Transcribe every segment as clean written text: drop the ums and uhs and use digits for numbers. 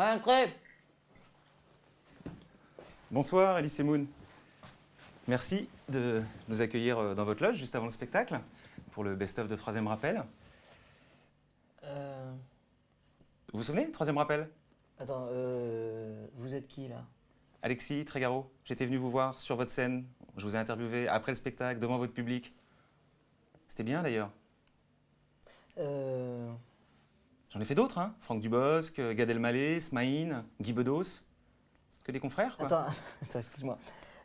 Ouais, crêpe. Bonsoir, Alice et Moon. Merci de nous accueillir dans votre loge juste avant le spectacle pour le best-of de Troisième Rappel. Vous vous souvenez, Troisième Rappel? Attends, vous êtes qui, là? Alexis Trégaro, j'étais venu vous voir sur votre scène. Je vous ai interviewé après le spectacle, devant votre public. C'était bien, d'ailleurs. J'en ai fait d'autres, hein. Franck Dubosc, Gad Elmaleh, Smaïn, Guy Bedos. Que des confrères, quoi. Attends, excuse-moi.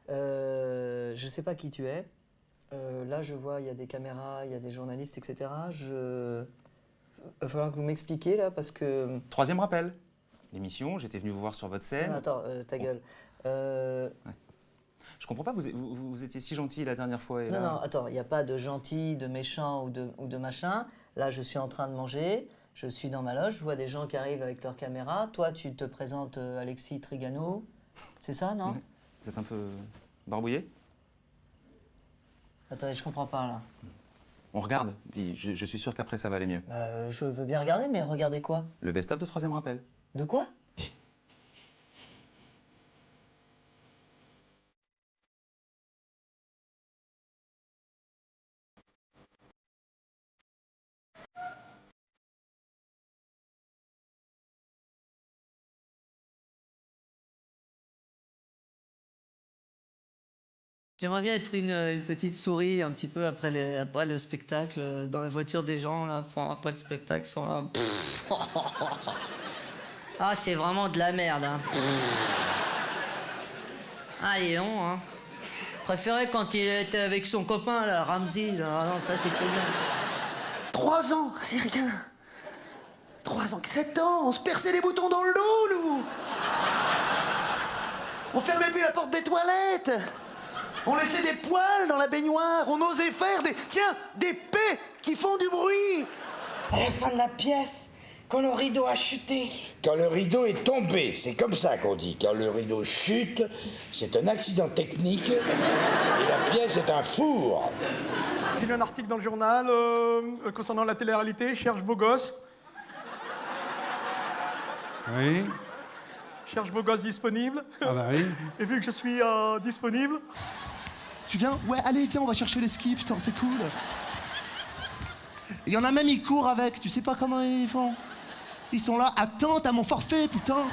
Je sais pas qui tu es. Là, je vois, il y a des caméras, il y a des journalistes, etc. Il va falloir que vous m'expliquiez, là, parce que... Troisième Rappel. L'émission, j'étais venu vous voir sur votre scène. Non, attends, ta gueule. Ouais. Je comprends pas, vous étiez si gentil la dernière fois. Et non, là... non, attends, il n'y a pas de gentil, de méchant ou de machin. Là, je suis en train de manger, je suis dans ma loge, je vois des gens qui arrivent avec leur caméra. Toi, tu te présentes Alexis Trigano. C'est ça, non? Ouais. Vous êtes un peu barbouillé? Attendez, je comprends pas, là. On regarde, je suis sûr qu'après ça va aller mieux. Je veux bien regarder, mais regardez quoi? Le best-of de Troisième Rappel. De quoi? J'aimerais bien être une petite souris un petit peu après le spectacle, dans la voiture des gens, là, après le spectacle, ils sont là. Ah, c'est vraiment de la merde, hein. Ah, dis donc, hein. Préféré quand il était avec son copain, là, Ramsey, là. Ah non, ça, c'est trop bien. 3 ans, c'est rien. 3 ans, 7 ans, on se perçait les boutons dans le dos, nous. On fermait plus la porte des toilettes. On laissait des poils dans la baignoire. On osait faire des pets qui font du bruit. À la fin de la pièce, quand le rideau a chuté. Quand le rideau est tombé, c'est comme ça qu'on dit. Quand le rideau chute, c'est un accident technique et la pièce est un four. J'ai lu un article dans le journal concernant la télé-réalité, cherche beau gosse. Oui. Cherche beau gosse disponible. Ah bah oui. Et vu que je suis disponible... Tu viens? Ouais, allez, viens, on va chercher les skifts, c'est cool. Il y en a même, ils courent avec, tu sais pas comment ils font. Ils sont là, attends, t'as mon forfait, putain.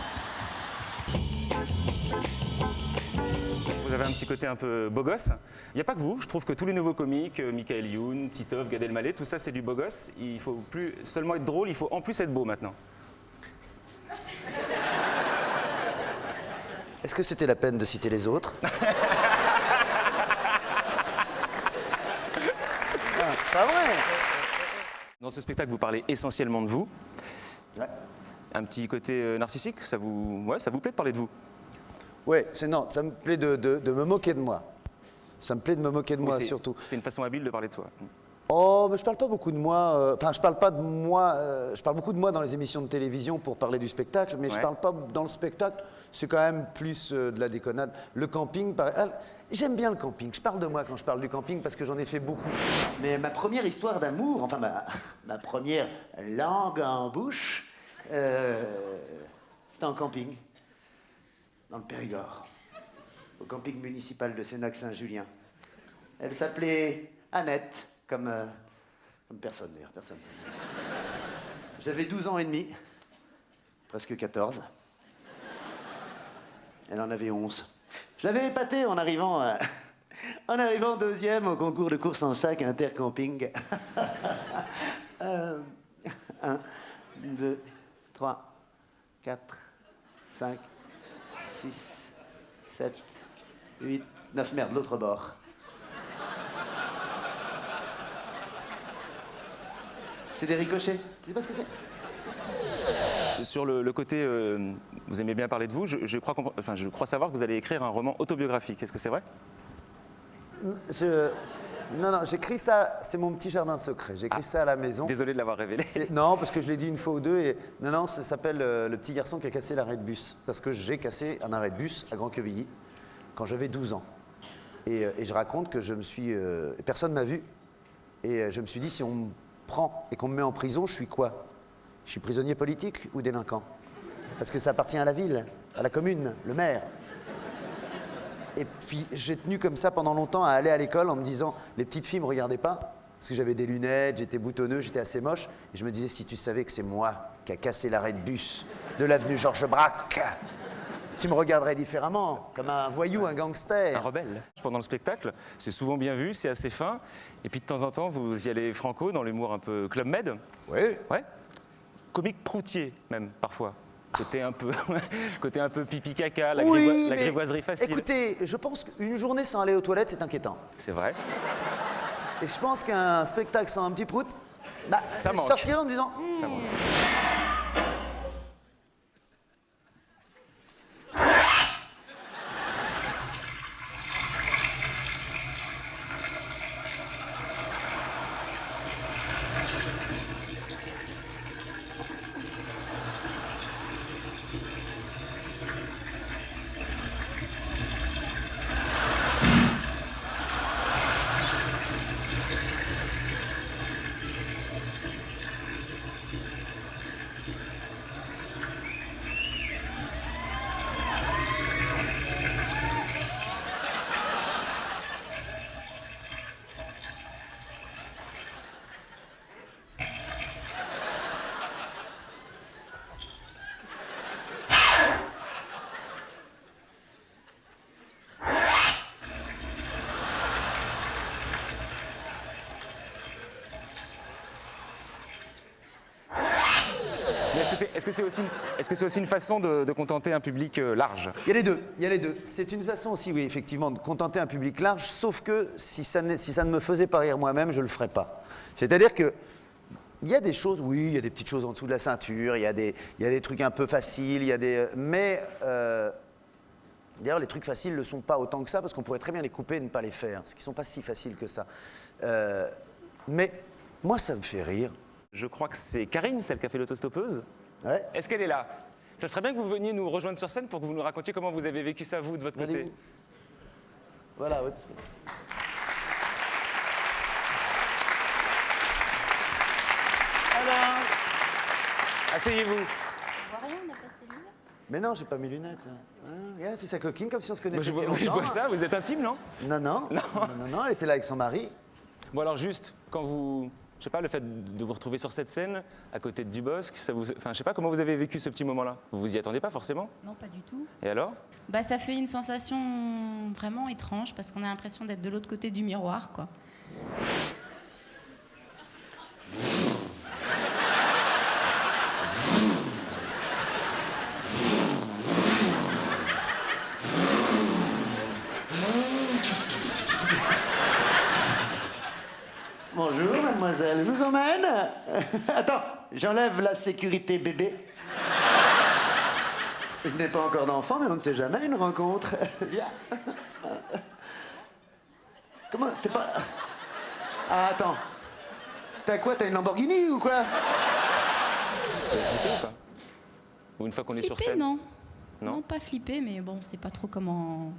Vous avez un petit côté un peu beau gosse. Il n'y a pas que vous, je trouve que tous les nouveaux comiques, Michael Youn, Titov, Gad Elmaleh, tout ça c'est du beau gosse. Il faut plus seulement être drôle, il faut en plus être beau maintenant. Est-ce que c'était la peine de citer les autres? Pas vrai. Dans ce spectacle, vous parlez essentiellement de vous. Ouais. Un petit côté narcissique, ça vous plaît de parler de vous? Ouais, non, ça me plaît de me moquer de moi. Ça me plaît de me moquer de moi, surtout. C'est une façon habile de parler de soi. Oh, mais je parle pas beaucoup de moi. Enfin, je parle pas de moi. Je parle beaucoup de moi dans les émissions de télévision pour parler du spectacle, mais je parle pas dans le spectacle. C'est quand même plus de la déconnade. Le camping, j'aime bien le camping. Je parle de moi quand je parle du camping parce que j'en ai fait beaucoup. Mais ma première histoire d'amour, enfin ma première langue en bouche, c'était en camping, dans le Périgord, au camping municipal de Sénac-Saint-Julien. Elle s'appelait Annette. Comme personne, d'ailleurs, personne. J'avais 12 ans et demi, presque 14. Elle en avait 11. Je l'avais épatée en arrivant deuxième au concours de course en sac intercamping. 1, 2, 3, 4, 5, 6, 7, 8, 9, merde, l'autre bord. C'est des ricochets. Tu sais pas ce que c'est? Sur le côté, vous aimez bien parler de vous, je crois savoir que vous allez écrire un roman autobiographique. Est-ce que c'est vrai? Non, j'écris ça, c'est mon petit jardin secret. J'écris ça à la maison. Désolé de l'avoir révélé. Non, parce que je l'ai dit une fois ou deux. Et... Non, ça s'appelle Le petit garçon qui a cassé l'arrêt de bus. Parce que j'ai cassé un arrêt de bus à Grand-Quevilly quand j'avais 12 ans. Et je raconte que je me suis... personne m'a vu. Et je me suis dit, si on me prend et qu'on me met en prison, je suis quoi? Je suis prisonnier politique ou délinquant? parce que ça appartient à la ville, à la commune, le maire. Et puis j'ai tenu comme ça pendant longtemps à aller à l'école en me disant, les petites filles me regardaient pas, parce que j'avais des lunettes, j'étais boutonneux, j'étais assez moche. Et je me disais, si tu savais que c'est moi qui a cassé l'arrêt de bus de l'avenue Georges Braque, tu me regarderais différemment, comme un voyou, un gangster. Un rebelle. Pendant le spectacle, c'est souvent bien vu, c'est assez fin. Et puis de temps en temps, vous y allez franco, dans l'humour un peu Club Med. Oui. Ouais. Comique proutier, même, parfois. Côté un peu pipi caca, la Oui, mais grivoiserie facile. Écoutez, je pense qu'une journée sans aller aux toilettes, c'est inquiétant. C'est vrai. Et je pense qu'un spectacle sans un petit prout, bah, Ça manque. sortir en me disant... Ça manque. Mais est-ce que c'est aussi une façon de contenter un public large? Il y a les deux. C'est une façon aussi, oui, effectivement, de contenter un public large, sauf que si ça ne me faisait pas rire moi-même, je ne le ferais pas. C'est-à-dire que il y a des choses, oui, il y a des petites choses en dessous de la ceinture, il y a des trucs un peu faciles, mais d'ailleurs, les trucs faciles ne le sont pas autant que ça, parce qu'on pourrait très bien les couper et ne pas les faire, ce qui ne sont pas si faciles que ça. Mais moi, ça me fait rire. Je crois que c'est Karine, celle qui a fait l'autostoppeuse. Ouais. Est-ce qu'elle est là? Ça serait bien que vous veniez nous rejoindre sur scène pour que vous nous racontiez comment vous avez vécu ça, vous, de votre côté. Allez-vous. Voilà, oui. Parce que... Alors, asseyez-vous. On voit rien, on n'a pas ses lunettes. Mais non, j'ai pas mes lunettes. Hein, regarde, elle fait sa coquine comme si on se Moi, connaissait je vois, depuis je longtemps. vois ça, vous êtes intime, non? Non, elle était là avec son mari. Bon alors juste, quand vous... Je sais pas, le fait de vous retrouver sur cette scène, à côté de Dubosc, ça vous... Enfin, je sais pas, comment vous avez vécu ce petit moment-là? Vous vous y attendez pas forcément? Non, pas du tout. Et alors? Bah, ça fait une sensation vraiment étrange parce qu'on a l'impression d'être de l'autre côté du miroir, quoi. Bonjour, mademoiselle, je vous emmène. Attends, j'enlève la sécurité bébé. Je n'ai pas encore d'enfant, mais on ne sait jamais, une rencontre. Viens. Comment? C'est pas... Ah, attends. T'as quoi? T'as une Lamborghini ou quoi? Vous avez flippé ou pas? Ou une fois qu'on est sur Flipper, scène? non. Non. Non, pas flipper, mais bon, c'est pas trop comment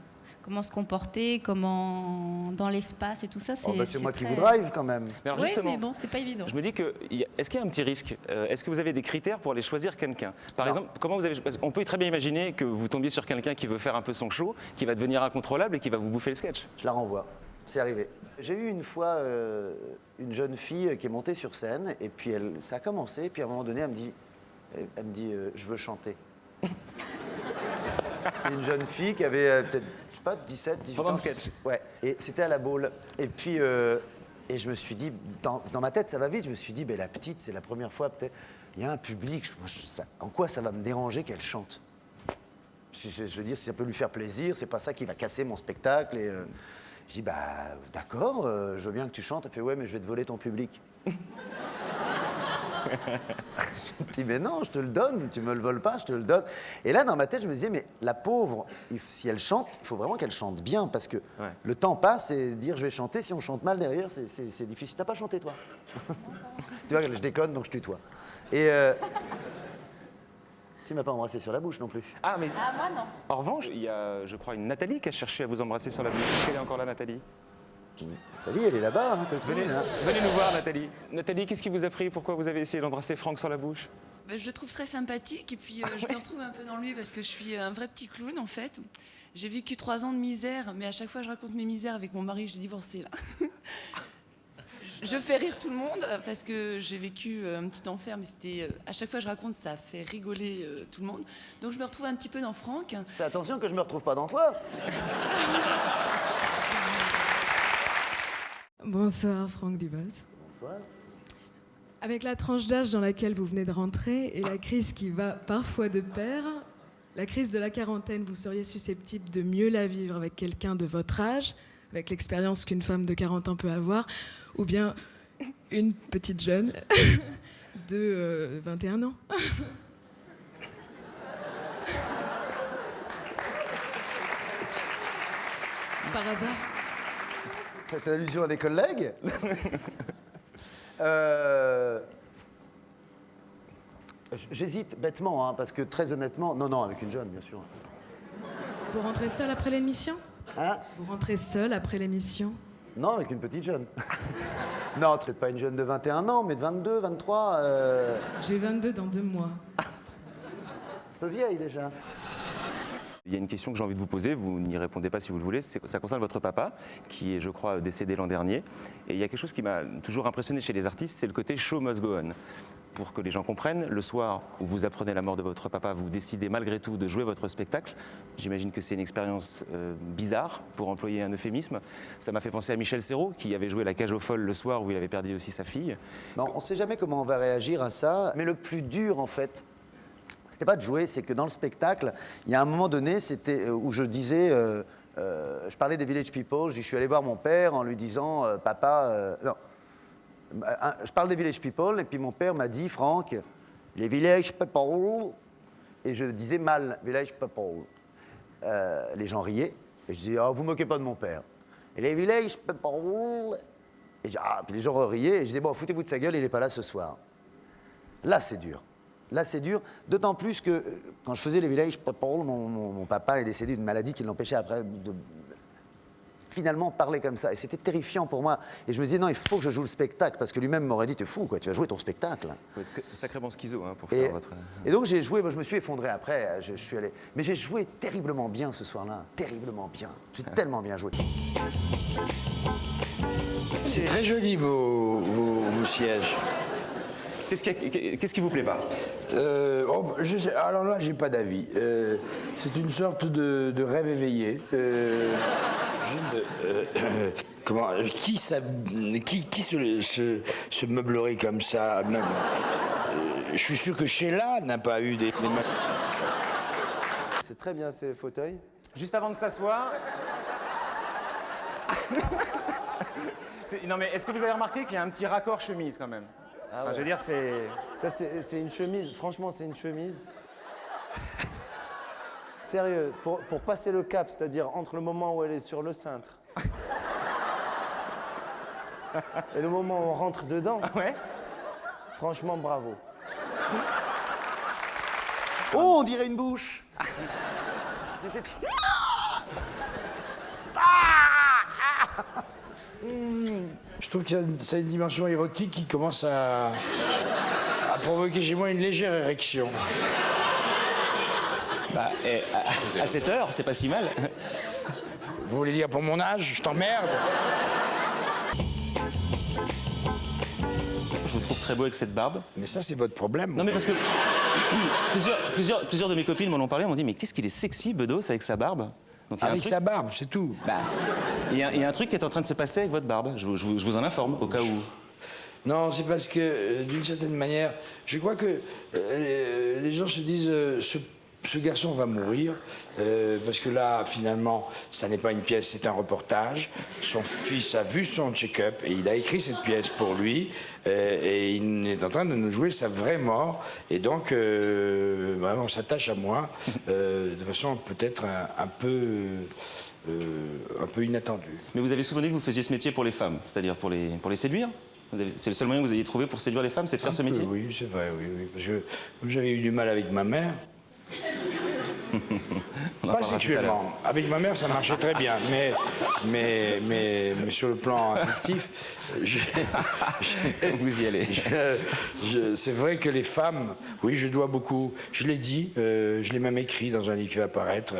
se comporter, comment dans l'espace et tout ça. Oh, bah, c'est moi qui très- vous drive quand même. Mais alors Oui, justement, mais bon, c'est pas évident. je me dis que, est-ce qu'il y a un petit risque? Est-ce que vous avez des critères pour aller choisir quelqu'un? Par exemple, comment vous avez... parce qu'on peut très bien imaginer que vous tombiez sur quelqu'un qui veut faire un peu son show, qui va devenir incontrôlable et qui va vous bouffer le sketch. Je la renvoie. C'est arrivé. J'ai eu une fois une jeune fille qui est montée sur scène, et puis ça a commencé, et puis à un moment donné, elle me dit je veux chanter. C'est une jeune fille qui avait peut-être, je sais pas, 17, 18 Pendant ans. le sketch. Ouais, et c'était à la Baule. Et puis, et je me suis dit, dans ma tête, ça va vite, je me suis dit, ben, la petite, c'est la première fois peut-être, il y a un public, en quoi ça va me déranger qu'elle chante? Je veux dire, si ça peut lui faire plaisir, c'est pas ça qui va casser mon spectacle. Et je dis, bah d'accord, je veux bien que tu chantes. Elle fait, ouais, mais je vais te voler ton public. Je me dis, mais non, je te le donne, tu me le voles pas, je te le donne. Et là, dans ma tête, je me disais, mais la pauvre, si elle chante, il faut vraiment qu'elle chante bien, parce que Ouais. le temps passe et dire je vais chanter, si on chante mal derrière, c'est difficile. T'as pas chanté, toi? Tu vois, je déconne, donc je tutoie. Et tu m'as pas embrassé sur la bouche non plus. Ah, mais Ah, moi, non. en revanche, il y a, je crois, une Nathalie qui a cherché à vous embrasser sur la bouche. Est-ce qu'elle est encore là, Nathalie? Salut, elle est là-bas, hein, coquine, Venez, hein. venez nous voir, Nathalie. Nathalie, qu'est-ce qui vous a pris? Pourquoi vous avez essayé d'embrasser Franck sur la bouche? Je le trouve très sympathique et puis je me retrouve un peu dans lui parce que je suis un vrai petit clown en fait. J'ai vécu 3 ans de misère, mais à chaque fois je raconte mes misères avec mon mari, j'ai divorcé là. Je fais rire tout le monde parce que j'ai vécu un petit enfer, mais c'était à chaque fois que je raconte, ça fait rigoler tout le monde. Donc je me retrouve un petit peu dans Franck. Fais attention que je me retrouve pas dans toi. Bonsoir Franck Dubos. Bonsoir. Avec la tranche d'âge dans laquelle vous venez de rentrer et la crise qui va parfois de pair, la crise de la quarantaine, vous seriez susceptible de mieux la vivre avec quelqu'un de votre âge, avec l'expérience qu'une femme de 40 ans peut avoir, ou bien une petite jeune de 21 ans. Par hasard. Faites allusion à des collègues. J'hésite bêtement, hein, parce que très honnêtement... Non, avec une jeune, bien sûr. Vous rentrez seul après l'émission ? Hein ? Vous rentrez seul après l'émission ? Non, avec une petite jeune. Non, peut-être pas une jeune de 21 ans, mais de 22, 23... J'ai 22 dans 2 mois. Un peu vieille, déjà. Il y a une question que j'ai envie de vous poser, vous n'y répondez pas si vous le voulez, ça concerne votre papa, qui est, je crois, décédé l'an dernier. Et il y a quelque chose qui m'a toujours impressionné chez les artistes, c'est le côté show must go on. Pour que les gens comprennent, le soir où vous apprenez la mort de votre papa, vous décidez malgré tout de jouer votre spectacle. J'imagine que c'est une expérience bizarre, pour employer un euphémisme. Ça m'a fait penser à Michel Serrault, qui avait joué La Cage aux Folles le soir où il avait perdu aussi sa fille. Non, on ne sait jamais comment on va réagir à ça, mais le plus dur, en fait, c'était pas de jouer, c'est que dans le spectacle, il y a un moment donné, c'était où je disais, je parlais des Village People, je suis allé voir mon père en lui disant, papa, non, je parle des Village People, et puis mon père m'a dit, Franck, les Village People, et je disais mal, Village People. Les gens riaient, et je disais, vous moquez pas de mon père. Et les Village People, et puis les gens riaient, et je disais, bon, foutez-vous de sa gueule, il est pas là ce soir. Là, c'est dur. Là, c'est dur, d'autant plus que quand je faisais les Village People, mon papa est décédé d'une maladie qui l'empêchait après de finalement parler comme ça. Et c'était terrifiant pour moi. Et je me disais, non, il faut que je joue le spectacle, parce que lui-même m'aurait dit, t'es fou, quoi, tu vas jouer ton spectacle. Ouais, sacrément schizo, hein, pour faire votre... Et donc j'ai joué, moi je me suis effondré après, je suis allé... Mais j'ai joué terriblement bien ce soir-là, terriblement bien. J'ai tellement bien joué. C'est très joli vos sièges. Qu'est-ce qui vous plaît pas? Alors là, j'ai pas d'avis. C'est une sorte de rêve éveillé. Comment, qui se meublerait comme ça? Je suis sûr que Sheila n'a pas eu des meubles. C'est très bien ces fauteuils. Juste avant de s'asseoir... Non mais est-ce que vous avez remarqué qu'il y a un petit raccord chemise quand même? Ah enfin, ouais. je veux dire, c'est... Ça, c'est une chemise. Franchement, c'est une chemise. Sérieux, pour passer le cap, c'est-à-dire entre le moment où elle est sur le cintre et le moment où on rentre dedans, ouais. Franchement, bravo. Oh, on dirait une bouche. Je sais plus. Je trouve que ça a une dimension érotique qui commence à provoquer chez moi une légère érection. Bah, à cette heure, c'est pas si mal. Vous voulez dire pour mon âge, je t'emmerde? Je vous trouve très beau avec cette barbe. Mais ça, c'est votre problème. Non mais parce que plusieurs de mes copines m'en ont parlé, m'ont dit mais qu'est-ce qu'il est sexy Bedos avec sa barbe. Donc, avec sa barbe, c'est tout. Bah, il y a un truc qui est en train de se passer avec votre barbe. Je vous en informe au cas où. Non, c'est parce que, d'une certaine manière, je crois que les gens se disent ce garçon va mourir, parce que là, finalement, ça n'est pas une pièce, c'est un reportage. Son fils a vu son check-up et il a écrit cette pièce pour lui, et il est en train de nous jouer sa vraie mort. Et donc, vraiment, on s'attache à moi de façon peut-être un peu inattendue. Mais vous avez souvent dit que vous faisiez ce métier pour les femmes, c'est-à-dire pour les séduire? C'est le seul moyen que vous ayez trouvé pour séduire les femmes, c'est de faire ce métier? Oui, c'est vrai, oui. Parce que comme j'avais eu du mal avec ma mère, On en Pas parlera tout à l'heure. sexuellement. Avec ma mère, ça marchait très bien. Mais sur le plan affectif, Vous y allez. c'est vrai que les femmes, oui, je dois beaucoup. Je l'ai dit, je l'ai même écrit dans un livre qui va apparaître.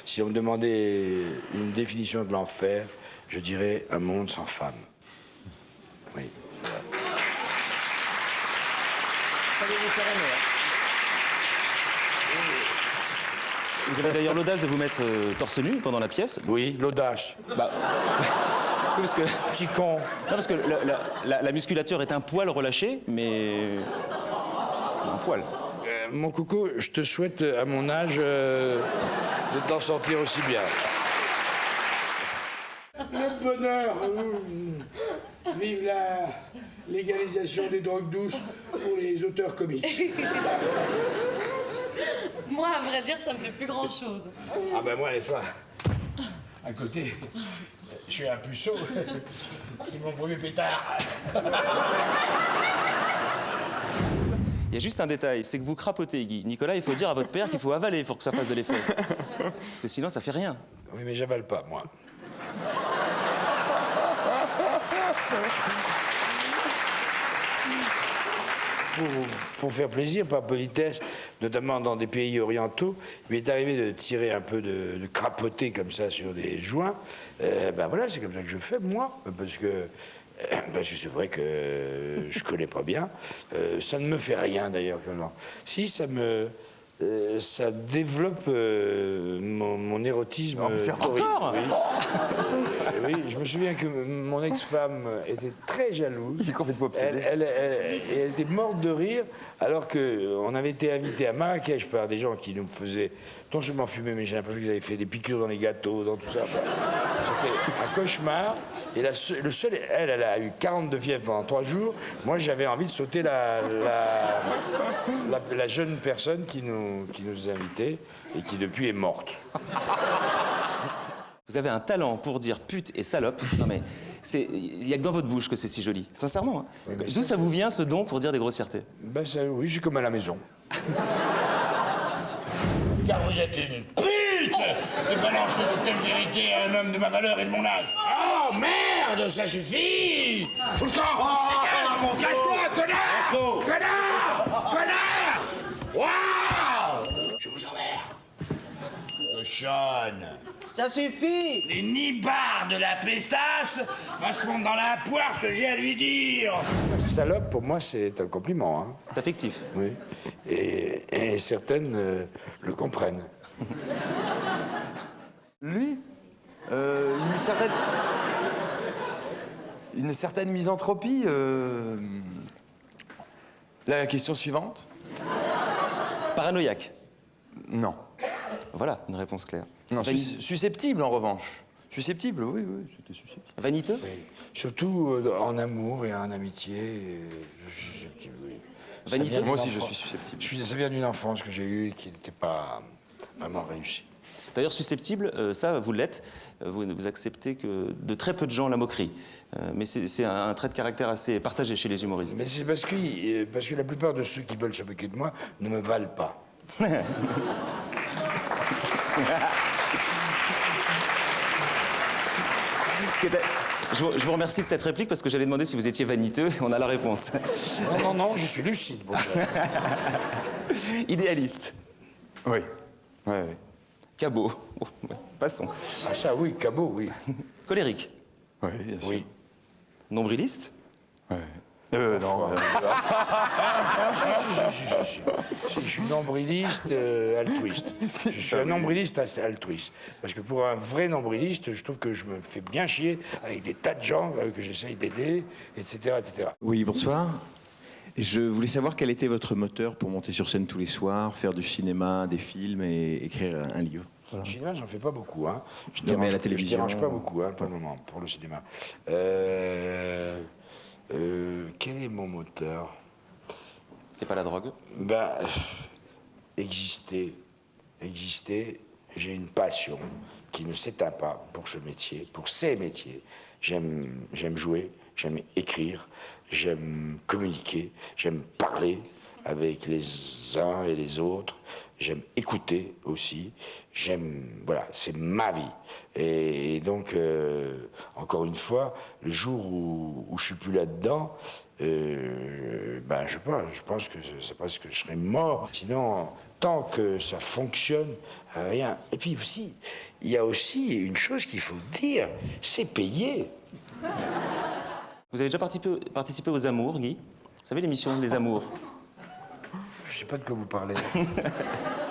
Si on me demandait une définition de l'enfer, je dirais un monde sans femmes. Oui. Vous avez d'ailleurs l'audace de vous mettre torse nu pendant la pièce. Oui, l'audace. Bah, oui, parce que, non, Petit con. parce que la musculature est un poil relâché, mais un poil. Mon coucou, je te souhaite à mon âge de t'en sortir aussi bien. Le bonheur. Vive la légalisation des drogues douces pour les auteurs comiques. Moi, à vrai dire, ça me fait plus grand-chose. Ah ben moi, n'est-ce pas, à côté, je suis un puceau. C'est mon premier pétard. Il y a juste un détail, c'est que vous crapotez, Guy. Nicolas, il faut dire à votre père qu'il faut avaler pour que ça fasse de l'effet. Parce que sinon, ça fait rien. Oui, mais j'avale pas, moi. Pour faire plaisir, par politesse, notamment dans des pays orientaux, il m'est arrivé de tirer un peu de crapoter comme ça sur des joints. Ben voilà, c'est comme ça que je fais, moi, parce que c'est vrai que je connais pas bien. Ça ne me fait rien, d'ailleurs. Si, ça développe mon érotisme torride. Encore Oui, je me souviens que mon ex-femme était très jalouse. J'ai complètement obsédé. Elle était morte de rire, alors qu'on avait été invité à Marrakech par des gens qui nous faisaient non seulement fumer, mais j'ai l'impression qu'ils avaient fait des piqûres dans les gâteaux, dans tout ça. Enfin, c'était un cauchemar. Et le seul, elle a eu 42 fièvres pendant 3 jours. Moi, j'avais envie de sauter la jeune personne qui nous invitait et qui depuis est morte. Vous avez un talent pour dire pute et salope. Non mais, il n'y a que dans votre bouche que c'est si joli. Sincèrement. Hein. Oui, D'où ça vous vient ce don pour dire des grossièretés? Ben ça, oui, j'ai comme à la maison. Car vous êtes une pute de balancer de telles vérités à un homme de ma valeur et de mon âge. Oh merde, ça suffit! Tout le temps! Cache-toi, connard! Connard! Connard! Waouh! Je vous emmerde! Cochonne! Ça suffit! Les nibards de la pestasse va se prendre dans la poire ce que j'ai à lui dire. Salope, pour moi, c'est un compliment. Hein. C'est affectif. Oui. Et certaines le comprennent. Lui, une certaine misanthropie. La question suivante. Paranoïaque. Non. Voilà, une réponse claire. Non, susceptible en revanche. Susceptible, oui, c'était susceptible. Vaniteux? Oui. Surtout en amour et en amitié. Je suis susceptible, oui. Vaniteux? Moi aussi, je suis susceptible. Ça vient d'une enfance que j'ai eue et qui n'était pas vraiment réussie. D'ailleurs, susceptible, ça, vous l'êtes. Vous acceptez que de très peu de gens la moquerie. Mais c'est un trait de caractère assez partagé chez les humoristes. Mais c'est parce que la plupart de ceux qui veulent se moquer de moi ne me valent pas. Je vous remercie de cette réplique parce que j'allais demander si vous étiez vaniteux. On a la réponse. Non, je suis lucide, bon cher. Idéaliste. Oui. Cabot. Oh, ouais, passons. Ah ça, oui, cabot, oui. Colérique. Oui, bien sûr. Oui. Nombriliste. Ouais. Non. Je suis nombriliste altruiste. Je suis un nombriliste altruiste. Parce que pour un vrai nombriliste, je trouve que je me fais bien chier avec des tas de gens que j'essaye d'aider, etc., etc. Oui, bonsoir. Je voulais savoir quel était votre moteur pour monter sur scène tous les soirs, faire du cinéma, des films et écrire un livre. Voilà. Le cinéma, j'en fais pas beaucoup. Hein. Non, mais à la télévision. Je dérange pas beaucoup, hein, pour le moment, pour le cinéma. Quel est mon moteur? C'est pas la drogue? Exister. J'ai une passion qui ne s'éteint pas pour ce métier, pour ces métiers. J'aime jouer, j'aime écrire, j'aime communiquer, j'aime parler avec les uns et les autres. j'aime écouter aussi, voilà, c'est ma vie. Et donc, encore une fois, le jour où je suis plus là-dedans, ben, je pense que c'est parce que je serais mort. Sinon, tant que ça fonctionne, rien. Et puis aussi, il y a aussi une chose qu'il faut dire, c'est payé. Vous avez déjà participé aux Amours, Guy? Vous savez l'émission Les Amours? Je sais pas de quoi vous parlez.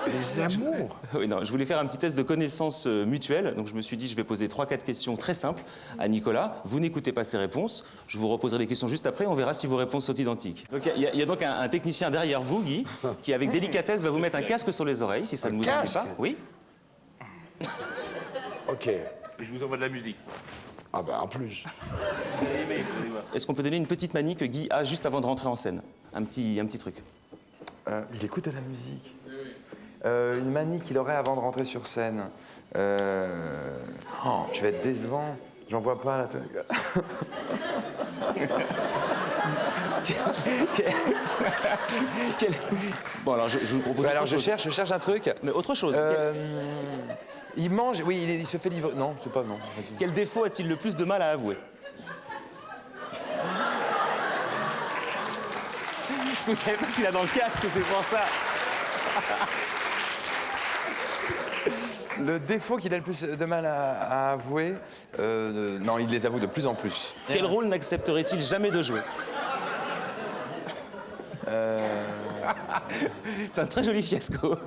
Les Amours? Oui, non, je voulais faire un petit test de connaissances mutuelles. Donc je me suis dit, je vais poser 3-4 questions très simples à Nicolas. Vous n'écoutez pas ses réponses. Je vous reposerai les questions juste après. On verra si vos réponses sont identiques. Donc il y a donc un technicien derrière vous, Guy, qui avec délicatesse va vous mettre un casque sur les oreilles, si ça ne vous ennuie pas. Oui. Ok. Et je vous envoie de la musique. Ah ben en plus. Est-ce qu'on peut donner une petite manie que Guy a juste avant de rentrer en scène? Un petit truc. Il écoute de la musique. Une manie qu'il aurait avant de rentrer sur scène. Je vais être décevant. J'en vois pas là. Bon alors je vous propose. Alors je cherche un truc. Mais autre chose. Il mange. Oui, il se fait livrer. Non, c'est pas non. Quel défaut a-t-il le plus de mal à avouer? Parce que vous savez pas ce qu'il a dans le casque, c'est pour ça. Le défaut qu'il a le plus de mal à avouer, non, il les avoue de plus en plus. Quel rôle n'accepterait-il jamais de jouer? C'est un très joli fiasco.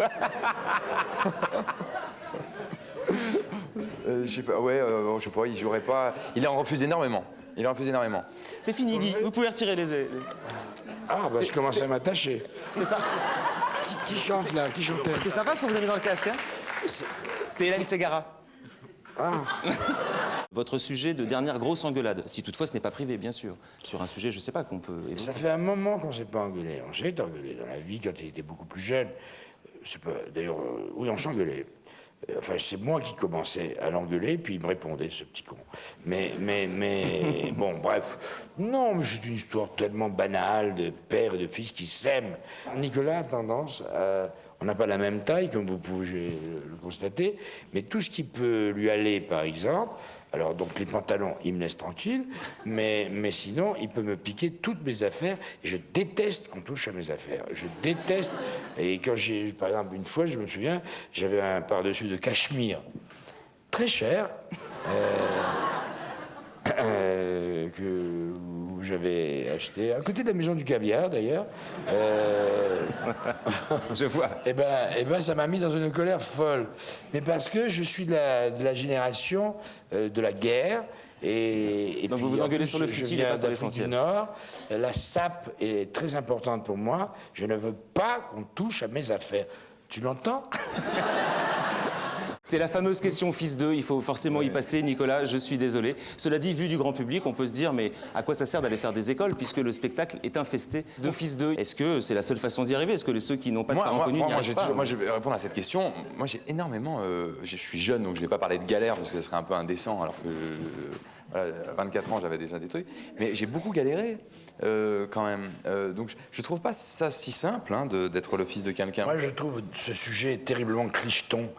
Je sais pas, ouais, je sais pas, il jouerait pas. Il en refuse énormément. C'est fini, Guy. Vous pouvez retirer les. Ah, bah je commence à m'attacher. C'est ça. Qui chante là? Qui chantait? C'est sympa ce que vous avez dans le casque, hein? C'était Hélène Ségara. Ah. Votre sujet de dernière grosse engueulade, si toutefois ce n'est pas privé, bien sûr. Sur un sujet, je sais pas, qu'on peut évoquer. Ça fait un moment qu'on s'est pas engueulé. On s'est engueulé dans la vie quand il était beaucoup plus jeune. C'est pas. D'ailleurs, oui, on s'engueulait. Enfin, c'est moi qui commençais à l'engueuler, puis il me répondait, ce petit con. Mais bon, bref. Non, mais c'est une histoire tellement banale de père et de fils qui s'aiment. Nicolas a tendance à... On n'a pas la même taille, comme vous pouvez le constater, mais tout ce qui peut lui aller, par exemple, alors donc les pantalons, il me laisse tranquille, mais sinon, il peut me piquer toutes mes affaires, et je déteste qu'on touche à mes affaires. Je déteste, et quand par exemple, une fois, je me souviens, j'avais un pardessus de cachemire, très cher, que j'avais acheté à côté de la maison du caviar d'ailleurs. Je vois. Et ben, ça m'a mis dans une colère folle. Mais parce que je suis de la génération de la guerre. Et donc puis, vous vous engueulez sur le je futil et viens pas sur d'Afrique l'essentiel. du Nord. La sape est très importante pour moi. Je ne veux pas qu'on touche à mes affaires. Tu l'entends? C'est la fameuse question fils d'eux, il faut forcément y passer, Nicolas, je suis désolé. Cela dit, vu du grand public, on peut se dire, mais à quoi ça sert d'aller faire des écoles, puisque le spectacle est infesté de fils d'eux? Est-ce que c'est la seule façon d'y arriver? Est-ce que ceux qui n'ont pas de parents connus n'y arrivent pas? Moi, je vais répondre à cette question. Moi, j'ai énormément... je suis jeune, donc je ne vais pas parler de galère, parce que ce serait un peu indécent, alors que... Voilà, à 24 ans, j'avais déjà des trucs. Mais j'ai beaucoup galéré, quand même. Donc, je trouve pas ça si simple, hein, d'être le fils de quelqu'un. Moi, je trouve ce sujet terriblement clicheton,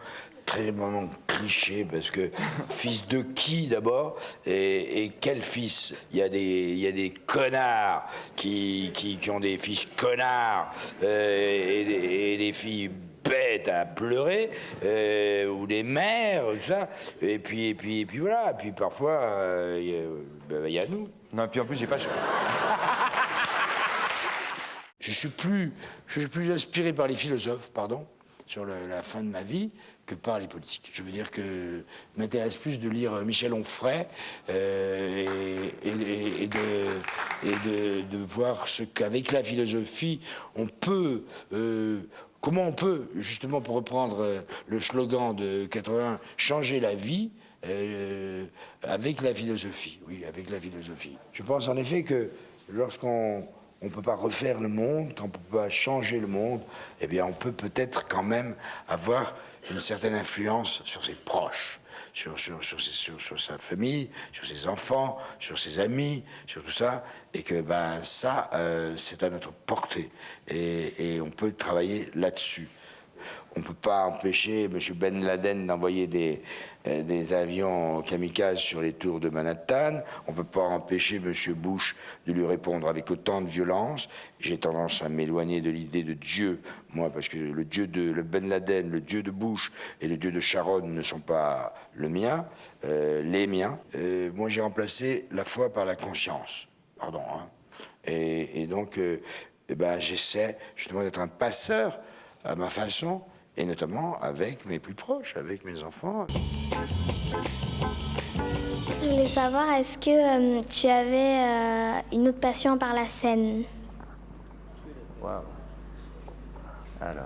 terriblement cliché, parce que fils de qui d'abord, et quel fils? Il y a des connards qui ont des fils connards, et des filles bêtes à pleurer, ou des mères, tout ça. Et puis voilà. Et puis parfois, il y a nous. Non, et puis en plus, j'ai pas... Je suis plus inspiré par les philosophes, sur la fin de ma vie, que par les politiques. Je veux dire que m'intéresse plus de lire Michel Onfray et de voir ce qu'avec la philosophie, on peut... comment on peut, justement, pour reprendre le slogan de 81, changer la vie avec la philosophie. Oui, avec la philosophie. Je pense en effet que lorsqu'on ne peut pas refaire le monde, qu'on ne peut pas changer le monde, eh bien, on peut peut-être quand même avoir une certaine influence sur ses proches, sur sa famille, sur ses enfants, sur ses amis, sur tout ça, et que ça, c'est à notre portée. Et on peut travailler là-dessus. on ne peut pas empêcher M. Ben Laden d'envoyer des avions kamikazes sur les tours de Manhattan. On ne peut pas empêcher M. Bush de lui répondre avec autant de violence. J'ai tendance à m'éloigner de l'idée de Dieu, moi, parce que le Dieu de Ben Laden, le Dieu de Bush et le Dieu de Sharon ne sont pas le mien, les miens. Moi, j'ai remplacé la foi par la conscience. Pardon, hein. Et donc, j'essaie justement d'être un passeur à ma façon, et notamment avec mes plus proches, avec mes enfants. Je voulais savoir, est-ce que tu avais une autre passion par la scène? Waouh. Alors.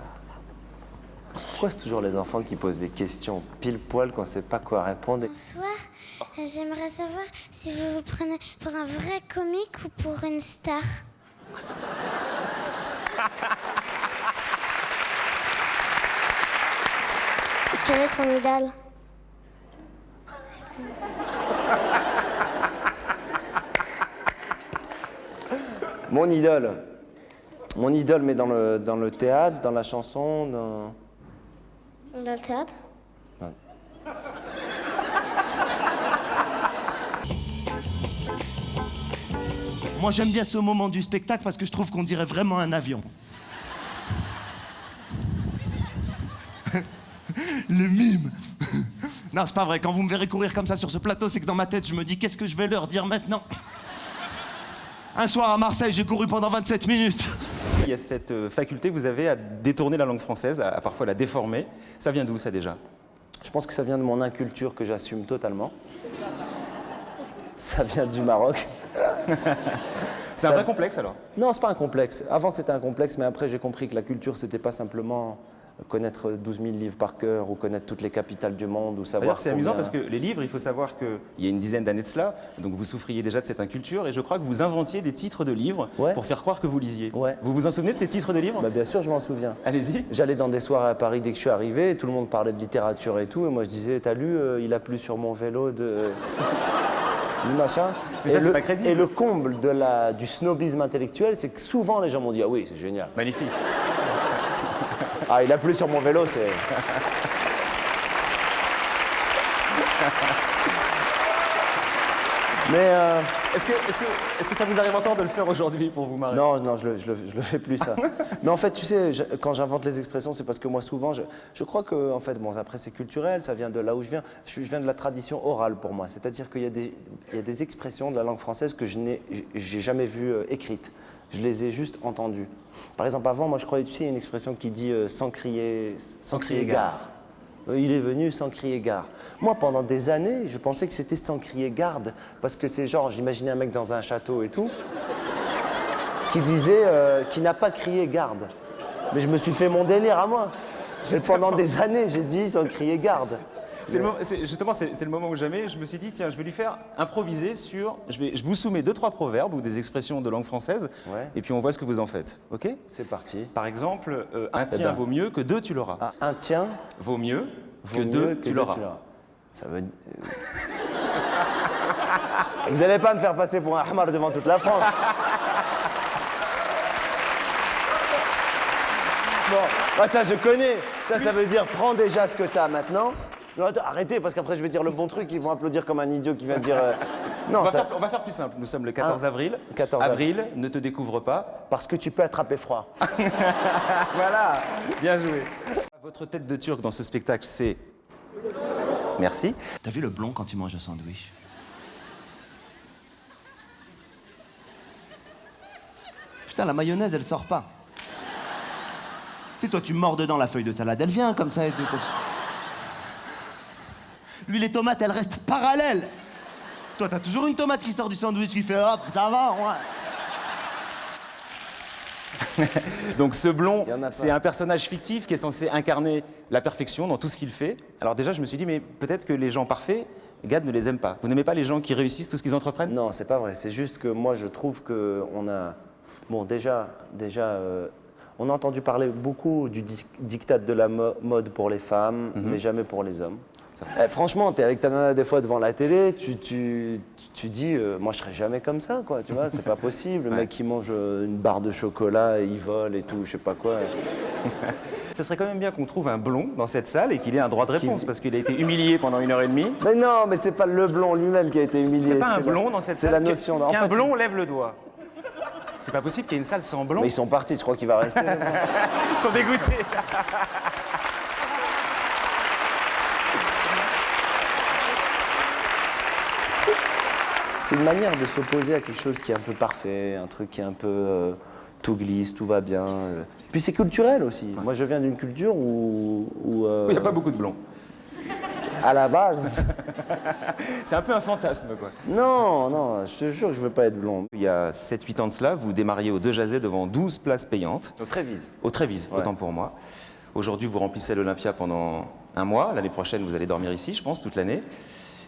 Pourquoi c'est toujours les enfants qui posent des questions pile poil qu'on ne sait pas quoi répondre? Bonsoir, j'aimerais savoir si vous vous prenez pour un vrai comique ou pour une star. Quel est ton idole? Mon idole. Mon idole, mais dans le théâtre, dans la chanson, dans le théâtre? Ouais. Moi, j'aime bien ce moment du spectacle parce que je trouve qu'on dirait vraiment un avion. Le mime. Non, c'est pas vrai. Quand vous me verrez courir comme ça sur ce plateau, c'est que dans ma tête, je me dis qu'est-ce que je vais leur dire maintenant? Un soir à Marseille, j'ai couru pendant 27 minutes. Il y a cette faculté que vous avez à détourner la langue française, à parfois la déformer. Ça vient d'où, ça, déjà? Je pense que ça vient de mon inculture que j'assume totalement. Ça vient du Maroc. C'est un vrai complexe, alors? Non, c'est pas un complexe. Avant, c'était un complexe, mais après, j'ai compris que la culture, c'était pas simplement connaître 12 000 livres par cœur ou connaître toutes les capitales du monde ou savoir. D'ailleurs, c'est amusant combien... parce que les livres, il faut savoir qu'il y a une dizaine d'années de cela, donc vous souffriez déjà de cette inculture, et je crois que vous inventiez des titres de livres pour faire croire que vous lisiez. Ouais. Vous vous en souvenez de ces titres de livres? Bah, bien sûr, je m'en souviens. Allez-y. J'allais dans des soirées à Paris dès que je suis arrivé, et tout le monde parlait de littérature et tout, et moi je disais, t'as lu Il a plu sur mon vélo de... machin. Mais ça, c'est pas crédible. Et le comble du snobisme intellectuel, c'est que souvent les gens m'ont dit, ah oui, c'est génial. Magnifique. Ah, il a plu sur mon vélo, c'est... Mais est-ce que ça vous arrive encore de le faire aujourd'hui pour vous marrer? Non, je le fais plus, ça. Mais en fait, tu sais, quand j'invente les expressions, c'est parce que moi, souvent, je crois que, en fait, bon, après, c'est culturel, ça vient de là où je viens. Je viens de la tradition orale, pour moi. C'est-à-dire qu'il y a des expressions de la langue française que j'ai jamais vues écrites. Je les ai juste entendues. Par exemple, avant, moi, je croyais, tu sais, il y a une expression qui dit sans crier gare. Il est venu sans crier gare. Moi, pendant des années, je pensais que c'était sans crier garde. Parce que c'est genre, j'imaginais un mec dans un château et tout, qui disait, qui n'a pas crié garde. Mais je me suis fait mon délire à moi. Pendant des années, j'ai dit sans crier garde. Justement, c'est le moment où jamais je me suis dit, tiens, je vais lui faire improviser sur... Je vous soumets 2-3 proverbes ou des expressions de langue française, et puis on voit ce que vous en faites, ok? C'est parti. Par exemple, un tien vaut mieux que 2 tu l'auras. Un tien vaut mieux que 2 tu l'auras. Ça veut... Vous n'allez pas me faire passer pour un hamar devant toute la France. Bon, bah ça je connais. Ça veut dire prends déjà ce que tu as maintenant. Non, arrêtez, parce qu'après je vais dire le bon truc, ils vont applaudir comme un idiot qui vient de dire... Non, on va faire plus simple. Nous sommes le 14 avril. 14 avril, ne te découvre pas. Parce que tu peux attraper froid. Voilà, bien joué. Votre tête de turc dans ce spectacle, c'est... Merci. T'as vu le blond quand il mange un sandwich? Putain, la mayonnaise, elle sort pas. Tu sais, toi, tu mords dedans la feuille de salade, elle vient comme ça et tout. Lui, les tomates, elles restent parallèles. Toi, t'as toujours une tomate qui sort du sandwich qui fait hop, ça va, ouais. Donc ce blond, c'est un personnage fictif qui est censé incarner la perfection dans tout ce qu'il fait. Alors déjà, je me suis dit, mais peut-être que les gens parfaits, Gad ne les aime pas. Vous n'aimez pas les gens qui réussissent tout ce qu'ils entreprennent? Non, c'est pas vrai. C'est juste que moi, je trouve qu'on a... Bon, déjà, on a entendu parler beaucoup du diktat de la mode pour les femmes, mais jamais pour les hommes. Franchement, t'es avec ta nana des fois devant la télé, tu dis, moi je serais jamais comme ça, quoi, tu vois, c'est pas possible. Le mec qui mange une barre de chocolat, il vole et tout, je sais pas quoi. Ce serait quand même bien qu'on trouve un blond dans cette salle et qu'il ait un droit de réponse, parce qu'il a été humilié pendant 1h30. Mais non, mais c'est pas le blond lui-même qui a été humilié. Il n'y a pas un blond dans cette salle. C'est la notion. En Qu'un fait, blond lève le doigt. C'est pas possible qu'il y ait une salle sans blond. Mais ils sont partis, je crois qu'il va rester. Ils sont dégoûtés. C'est une manière de s'opposer à quelque chose qui est un peu parfait, un truc qui est un peu tout glisse, tout va bien. Puis c'est culturel aussi. Ouais. Moi, je viens d'une culture où il n'y a pas beaucoup de blonds. À la base. C'est un peu un fantasme, quoi. Non, non, je te jure que je veux pas être blond. Il y a 7-8 ans de cela, vous démarriez au 2 Jazet devant 12 places payantes. Au Trévise. Au Trévise, ouais. Autant pour moi. Aujourd'hui, vous remplissez l'Olympia pendant un mois. L'année prochaine, vous allez dormir ici, je pense, toute l'année.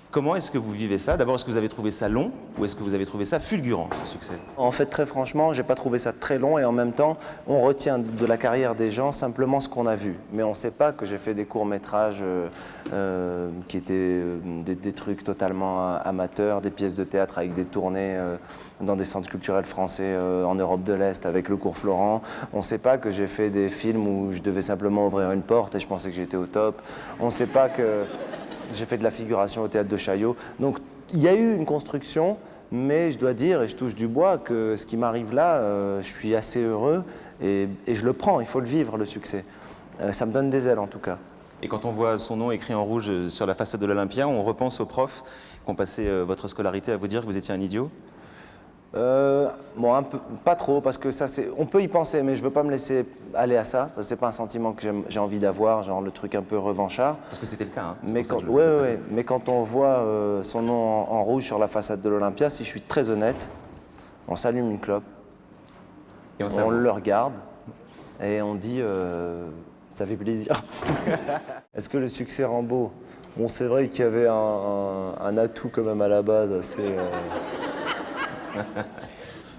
Comment est-ce que vous vivez ça? D'abord, est-ce que vous avez trouvé ça long ou est-ce que vous avez trouvé ça fulgurant, ce succès? En fait, très franchement, j'ai pas trouvé ça très long et en même temps, on retient de la carrière des gens simplement ce qu'on a vu. Mais on sait pas que j'ai fait des courts-métrages qui étaient des trucs totalement amateurs, des pièces de théâtre avec des tournées dans des centres culturels français en Europe de l'Est avec le cours Florent. On sait pas que j'ai fait des films où je devais simplement ouvrir une porte et je pensais que j'étais au top. On sait pas que j'ai fait de la figuration au théâtre de Chaillot. Donc, il y a eu une construction, mais je dois dire, et je touche du bois, que ce qui m'arrive là, je suis assez heureux et je le prends, il faut le vivre, le succès. Ça me donne des ailes, en tout cas. Et quand on voit son nom écrit en rouge sur la façade de l'Olympia, on repense aux profs qui ont passé votre scolarité à vous dire que vous étiez un idiot? Bon, un peu, pas trop, parce que ça, on peut y penser, mais je veux pas me laisser aller à ça, parce que c'est pas un sentiment que j'ai envie d'avoir, genre le truc un peu revanchard. Parce que c'était le cas, hein. Mais mais quand on voit son nom en rouge sur la façade de l'Olympia, si je suis très honnête, on s'allume une clope, et on le regarde, et on dit, ça fait plaisir. Est-ce que le succès rend beau? Bon, c'est vrai qu'il y avait un atout quand même à la base assez...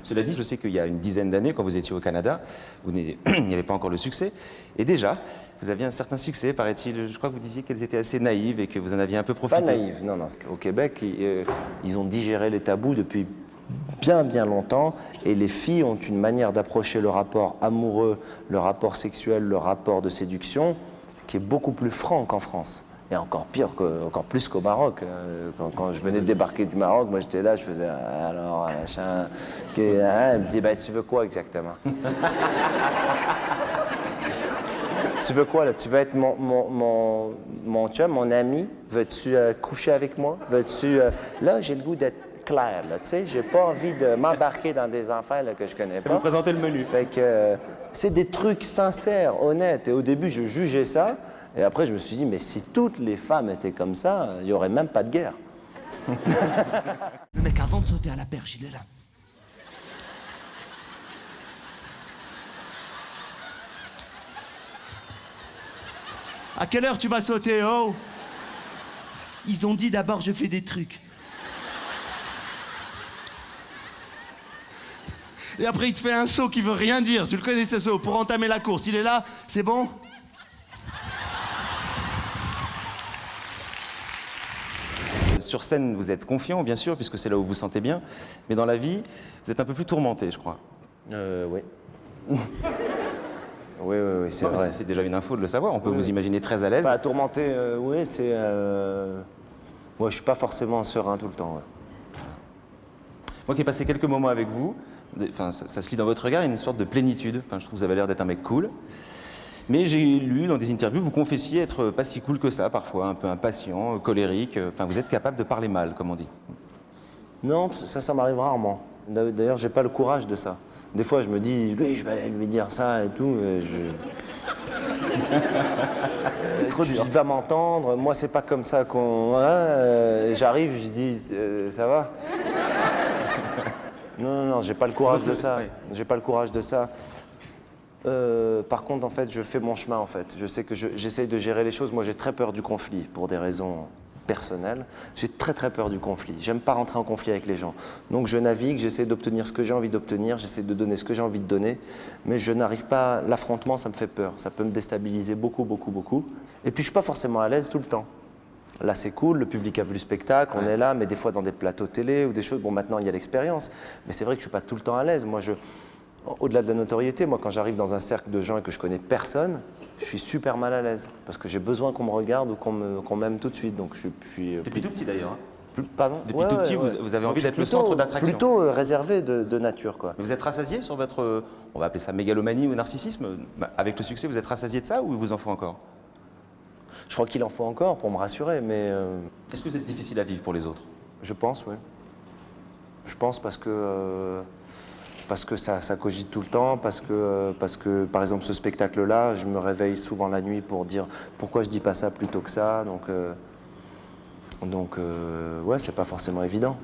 Cela dit, je sais qu'il y a une dizaine d'années, quand vous étiez au Canada, il n'y avait pas encore le succès. Et déjà, vous aviez un certain succès, paraît-il. Je crois que vous disiez qu'elles étaient assez naïves et que vous en aviez un peu profité. Pas naïves, non, non. Au Québec, ils ont digéré les tabous depuis bien, bien longtemps. Et les filles ont une manière d'approcher le rapport amoureux, le rapport sexuel, le rapport de séduction, qui est beaucoup plus franc qu'en France. Et encore pire, encore plus qu'au Maroc. Quand je venais de débarquer du Maroc, moi j'étais là, je faisais alors, machin. Elle me disait, bah, tu veux quoi exactement? Tu veux quoi là? Tu veux être mon chum, mon ami? Veux-tu coucher avec moi? Veux-tu. Là, j'ai le goût d'être clair, là, tu sais. J'ai pas envie de m'embarquer dans des affaires là, que je connais pas. Vous présentez le menu. Fait que c'est des trucs sincères, honnêtes. Et au début, je jugeais ça. Et après, je me suis dit, mais si toutes les femmes étaient comme ça, il n'y aurait même pas de guerre. Le mec, avant de sauter à la perche, il est là. À quelle heure tu vas sauter, oh? Ils ont dit d'abord, je fais des trucs. Et après, il te fait un saut qui veut rien dire. Tu le connais, ce saut, pour entamer la course. Il est là, c'est bon? Sur scène, vous êtes confiant, bien sûr, puisque c'est là où vous vous sentez bien. Mais dans la vie, vous êtes un peu plus tourmenté, je crois. Oui. Oui, c'est vrai. C'est déjà une info de le savoir. On peut vous imaginer très à l'aise. Bah, tourmenté, oui, c'est... Moi, je suis pas forcément serein tout le temps. Ouais. Moi qui ai passé quelques moments avec vous, enfin, ça se lit dans votre regard, il y a une sorte de plénitude. Enfin, je trouve que vous avez l'air d'être un mec cool. Mais j'ai lu dans des interviews, vous confessiez être pas si cool que ça, parfois, un peu impatient, colérique. Enfin, vous êtes capable de parler mal, comme on dit. Non, ça m'arrive rarement. D'ailleurs, j'ai pas le courage de ça. Des fois, je me dis, lui, je vais aller lui dire ça et tout. Trop dur. Il va m'entendre. Moi, c'est pas comme ça qu'on. J'arrive, je dis, ça va? Non, j'ai pas le courage de ça. J'ai pas le courage de ça. Par contre, en fait, je fais mon chemin, en fait. Je sais que j'essaye de gérer les choses. Moi, j'ai très peur du conflit, pour des raisons personnelles. J'ai très, très peur du conflit. J'aime pas rentrer en conflit avec les gens. Donc, je navigue, j'essaie d'obtenir ce que j'ai envie d'obtenir, j'essaie de donner ce que j'ai envie de donner, mais je n'arrive pas... L'affrontement, ça me fait peur. Ça peut me déstabiliser beaucoup, beaucoup, beaucoup. Et puis, je suis pas forcément à l'aise tout le temps. Là, c'est cool, le public a vu le spectacle, on est là, mais des fois dans des plateaux télé ou des choses... Bon, maintenant, il y a l'expérience, mais c'est vrai que je suis pas tout le temps à l'aise. Moi, Au-delà de la notoriété, moi, quand j'arrive dans un cercle de gens et que je connais personne, je suis super mal à l'aise. Parce que j'ai besoin qu'on me regarde ou qu'on m'aime tout de suite. Donc je suis Depuis tout petit d'ailleurs. Hein. Pardon. Depuis tout petit, vous avez envie d'être le centre d'attraction. Plutôt réservé de nature, quoi. Vous êtes rassasié sur votre, on va appeler ça mégalomanie ou narcissisme. Avec le succès, vous êtes rassasié de ça ou il vous en faut encore? Je crois qu'il en faut encore pour me rassurer, mais... Est-ce que vous êtes difficile à vivre pour les autres? Je pense, oui. Je pense parce que ça cogite tout le temps, parce que par exemple, ce spectacle-là, je me réveille souvent la nuit pour dire pourquoi je dis pas ça plutôt que ça, donc ouais, c'est pas forcément évident.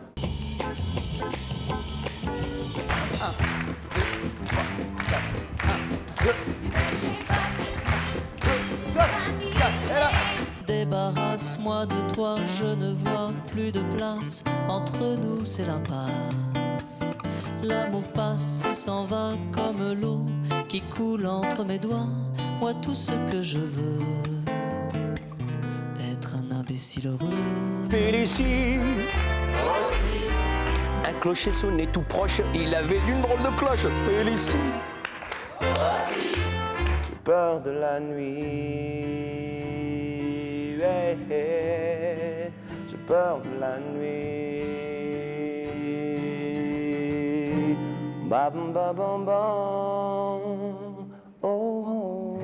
Débarrasse-moi de toi, je ne vois plus de place. Entre nous, c'est l'impasse. L'amour passe et s'en va comme l'eau qui coule entre mes doigts. Moi, tout ce que je veux, être un imbécile heureux. Félicie, un clocher sonnait tout proche, il avait une drôle de cloche. Félicie, j'ai peur de la nuit. Hey, hey, j'ai peur de la nuit. Bam bam bam bam. Oh, oh.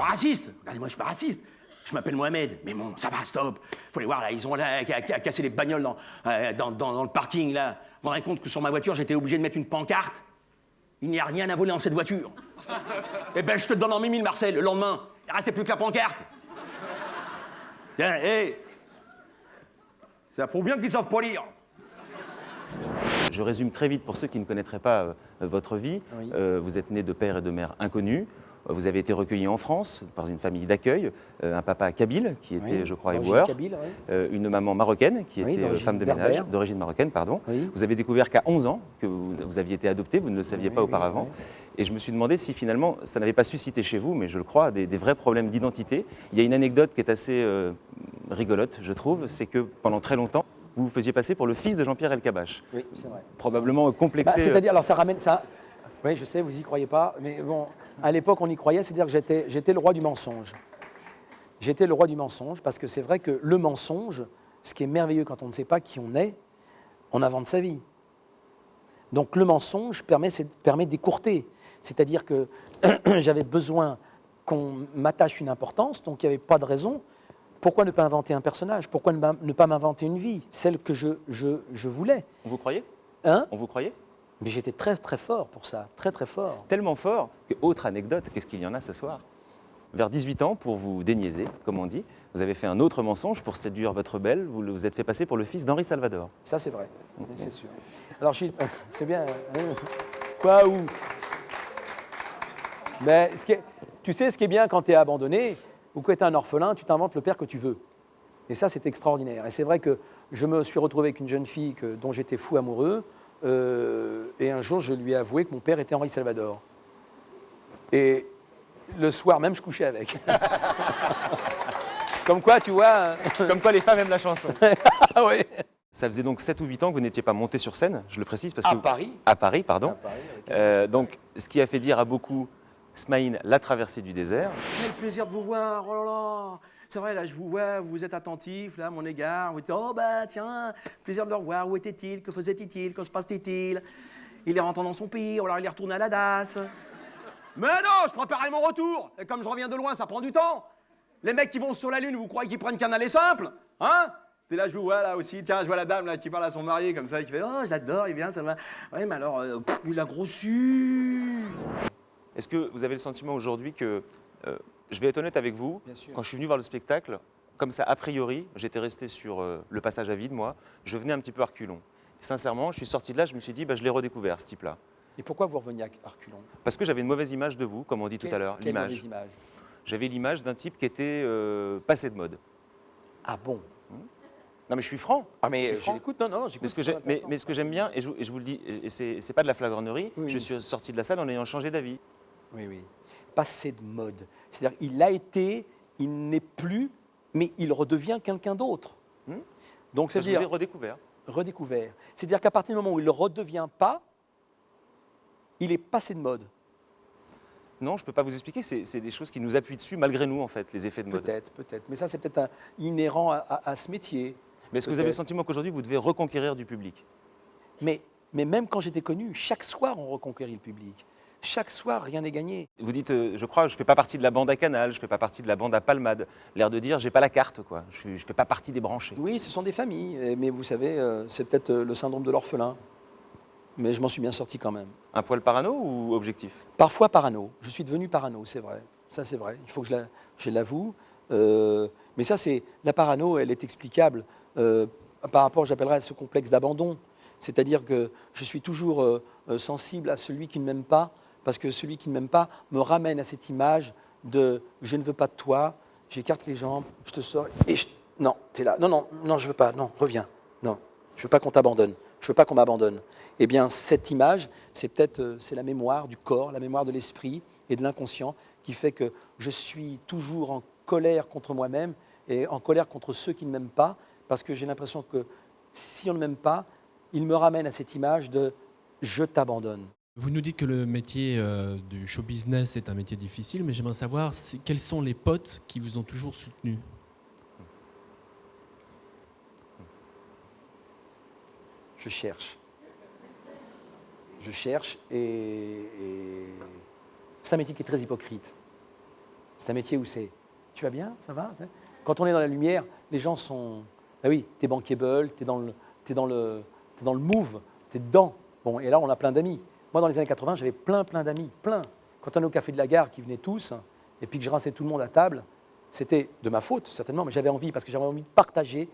pas raciste. Regardez-moi, je suis pas raciste. Je m'appelle Mohamed. Mais bon, ça va, stop. Faut les voir là, ils ont là, cassé les bagnoles dans le parking là. Vous vous rendez compte que sur ma voiture, j'étais obligé de mettre une pancarte. Il n'y a rien à voler dans cette voiture. Eh ben, je te le donne en 1000, Marcel, le lendemain. Il ne restait plus que la pancarte. Tiens, hé. Ça prouve bien qu'ils savent pas lire. Je résume très vite pour ceux qui ne connaîtraient pas votre vie. Oui. Vous êtes né de père et de mère inconnus. Vous avez été recueilli en France par une famille d'accueil, un papa kabyle qui était, je crois, éboueur, une maman marocaine qui était femme de ménage, d'origine marocaine, pardon. Oui. Vous avez découvert qu'à 11 ans que vous aviez été adopté, vous ne le saviez pas auparavant. Et je me suis demandé si finalement ça n'avait pas suscité chez vous, mais je le crois, des vrais problèmes d'identité. Il y a une anecdote qui est assez rigolote, je trouve, c'est que pendant très longtemps, vous vous faisiez passer pour le fils de Jean-Pierre Elkabbach. Oui, c'est vrai. Probablement complexé. Bah, c'est-à-dire, alors ça ramène ça. Oui, je sais, vous y croyez pas, mais bon, à l'époque on y croyait, c'est-à-dire que j'étais le roi du mensonge. J'étais le roi du mensonge parce que c'est vrai que le mensonge, ce qui est merveilleux quand on ne sait pas qui on invente sa vie. Donc le mensonge permet d'écourter, c'est-à-dire que j'avais besoin qu'on m'attache une importance, donc il n'y avait pas de raison. Pourquoi ne pas inventer un personnage? Pourquoi ne pas m'inventer une vie, celle que je voulais? On vous croyait? Hein? On vous croyait? Mais j'étais très très fort pour ça, très très fort. Tellement fort que, autre anecdote, qu'est-ce qu'il y en a ce soir? Vers 18 ans, pour vous déniaiser, comme on dit, vous avez fait un autre mensonge pour séduire votre belle, vous vous êtes fait passer pour le fils d'Henri Salvador. Ça c'est vrai, c'est sûr. Alors c'est bien... Quoi où? Mais tu sais ce qui est bien quand tu es abandonné, ou que tu es un orphelin, tu t'inventes le père que tu veux. Et ça c'est extraordinaire. Et c'est vrai que je me suis retrouvé avec une jeune fille dont j'étais fou amoureux, et un jour, je lui ai avoué que mon père était Henri Salvador. Et le soir même, je couchais avec. Comme quoi, tu vois... Comme quoi, les femmes aiment la chanson. Ah oui. Ça faisait donc 7 ou 8 ans que vous n'étiez pas monté sur scène, je le précise, parce que... Paris. À Paris, pardon. Donc, ce qui a fait dire à beaucoup, Smaïn, la traversée du désert. Quel plaisir de vous voir, oh là là. C'est vrai, là, je vous vois, vous êtes attentif, là, à mon égard. Vous dites, oh, bah, tiens, plaisir de le revoir. Où était-il? Que faisait-il? Que se passait-il? Il est rentré dans son pays, alors il est retourné à la DAS. Mais non, je préparais mon retour. Et comme je reviens de loin, ça prend du temps. Les mecs qui vont sur la Lune, vous croyez qu'ils prennent qu'un aller simple? Hein? Et là, je vous vois, là, aussi. Tiens, je vois la dame, là, qui parle à son mari, comme ça, qui fait, oh, je l'adore, il vient, ça va. Ouais, mais alors, il a grossu. Est-ce que vous avez le sentiment aujourd'hui que... je vais être honnête avec vous, quand je suis venu voir le spectacle, comme ça, a priori, j'étais resté sur le passage à vide, moi, je venais un petit peu à reculons. Et sincèrement, je suis sorti de là, je me suis dit, bah, je l'ai redécouvert, ce type-là. Et pourquoi vous reveniez à reculons? Parce que j'avais une mauvaise image de vous, comme on dit tout à l'heure, l'image. Quelle mauvaise image? J'avais l'image d'un type qui était passé de mode. Ah bon? Non mais je suis franc. Ah mais j'écoute, non, j'écoute. Mais ce que j'aime bien, et je vous le dis, et c'est pas de la flagornerie, je suis sorti de la salle en ayant changé d'avis. Oui, oui. Passer de mode. C'est-à-dire, il a été, il n'est plus, mais il redevient quelqu'un d'autre. Donc c'est-à-dire... Je vous ai redécouvert. redécouvert. C'est-à-dire qu'à partir du moment où il ne le redevient pas, il est passé de mode. Non, je ne peux pas vous expliquer, c'est des choses qui nous appuient dessus, malgré nous, en fait, les effets de mode. Peut-être. Mais ça, c'est peut-être inhérent à ce métier. Mais est-ce que vous avez le sentiment qu'aujourd'hui, vous devez reconquérir du public? Mais même quand j'étais connu, chaque soir, on reconquérit le public. Chaque soir, rien n'est gagné. Vous dites, je crois, je ne fais pas partie de la bande à Canal, je ne fais pas partie de la bande à Palmade. L'air de dire, j'ai pas la carte, quoi. Je ne fais pas partie des branchés. Oui, ce sont des familles. Mais vous savez, c'est peut-être le syndrome de l'orphelin. Mais je m'en suis bien sorti quand même. Un poil parano ou objectif? Parfois parano. Je suis devenu parano, c'est vrai. Ça, c'est vrai. Il faut que je l'avoue. Mais ça, c'est la parano, elle est explicable par rapport, j'appellerais, à ce complexe d'abandon. C'est-à-dire que je suis toujours sensible à celui qui ne m'aime pas, parce que celui qui ne m'aime pas me ramène à cette image de « je ne veux pas de toi, j'écarte les jambes, je te sors et non, t'es là, non, je veux pas, non, reviens, non, je veux pas qu'on t'abandonne, je veux pas qu'on m'abandonne ». Eh bien, cette image, c'est la mémoire du corps, la mémoire de l'esprit et de l'inconscient qui fait que je suis toujours en colère contre moi-même et en colère contre ceux qui ne m'aiment pas, parce que j'ai l'impression que si on ne m'aime pas, il me ramène à cette image de « je t'abandonne ». Vous nous dites que le métier du show business est un métier difficile, mais j'aimerais savoir quels sont les potes qui vous ont toujours soutenu. Je cherche et c'est un métier qui est très hypocrite. C'est un métier où c'est « tu vas bien, ça va ?» Quand on est dans la lumière, les gens sont « ah oui, t'es bankable, t'es dans le move, t'es dedans ». Bon, et là, on a plein d'amis. Moi, dans les années 80, j'avais plein d'amis, plein. Quand on est au Café de la Gare, qui venaient tous, et puis que je rinçais tout le monde à table, c'était de ma faute, certainement, mais j'avais envie, parce que j'avais envie de partager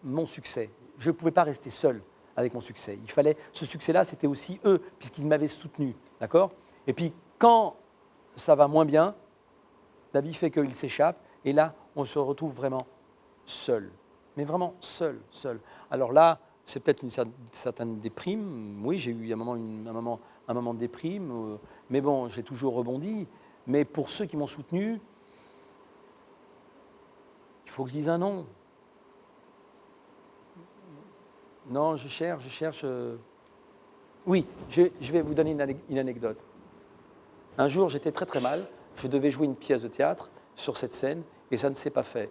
mon succès. Je ne pouvais pas rester seul avec mon succès. Il fallait, ce succès-là, c'était aussi eux, puisqu'ils m'avaient soutenu, d'accord? Et puis, quand ça va moins bien, la vie fait qu'ils s'échappent, et là, on se retrouve vraiment seul. Mais vraiment seul. Alors là, c'est peut-être une certaine déprime. Oui, j'ai eu un moment de déprime, mais bon, j'ai toujours rebondi. Mais pour ceux qui m'ont soutenu, il faut que je dise un nom. Non, je cherche. Oui, je vais vous donner une anecdote. Un jour, j'étais très mal. Je devais jouer une pièce de théâtre sur cette scène, et ça ne s'est pas fait.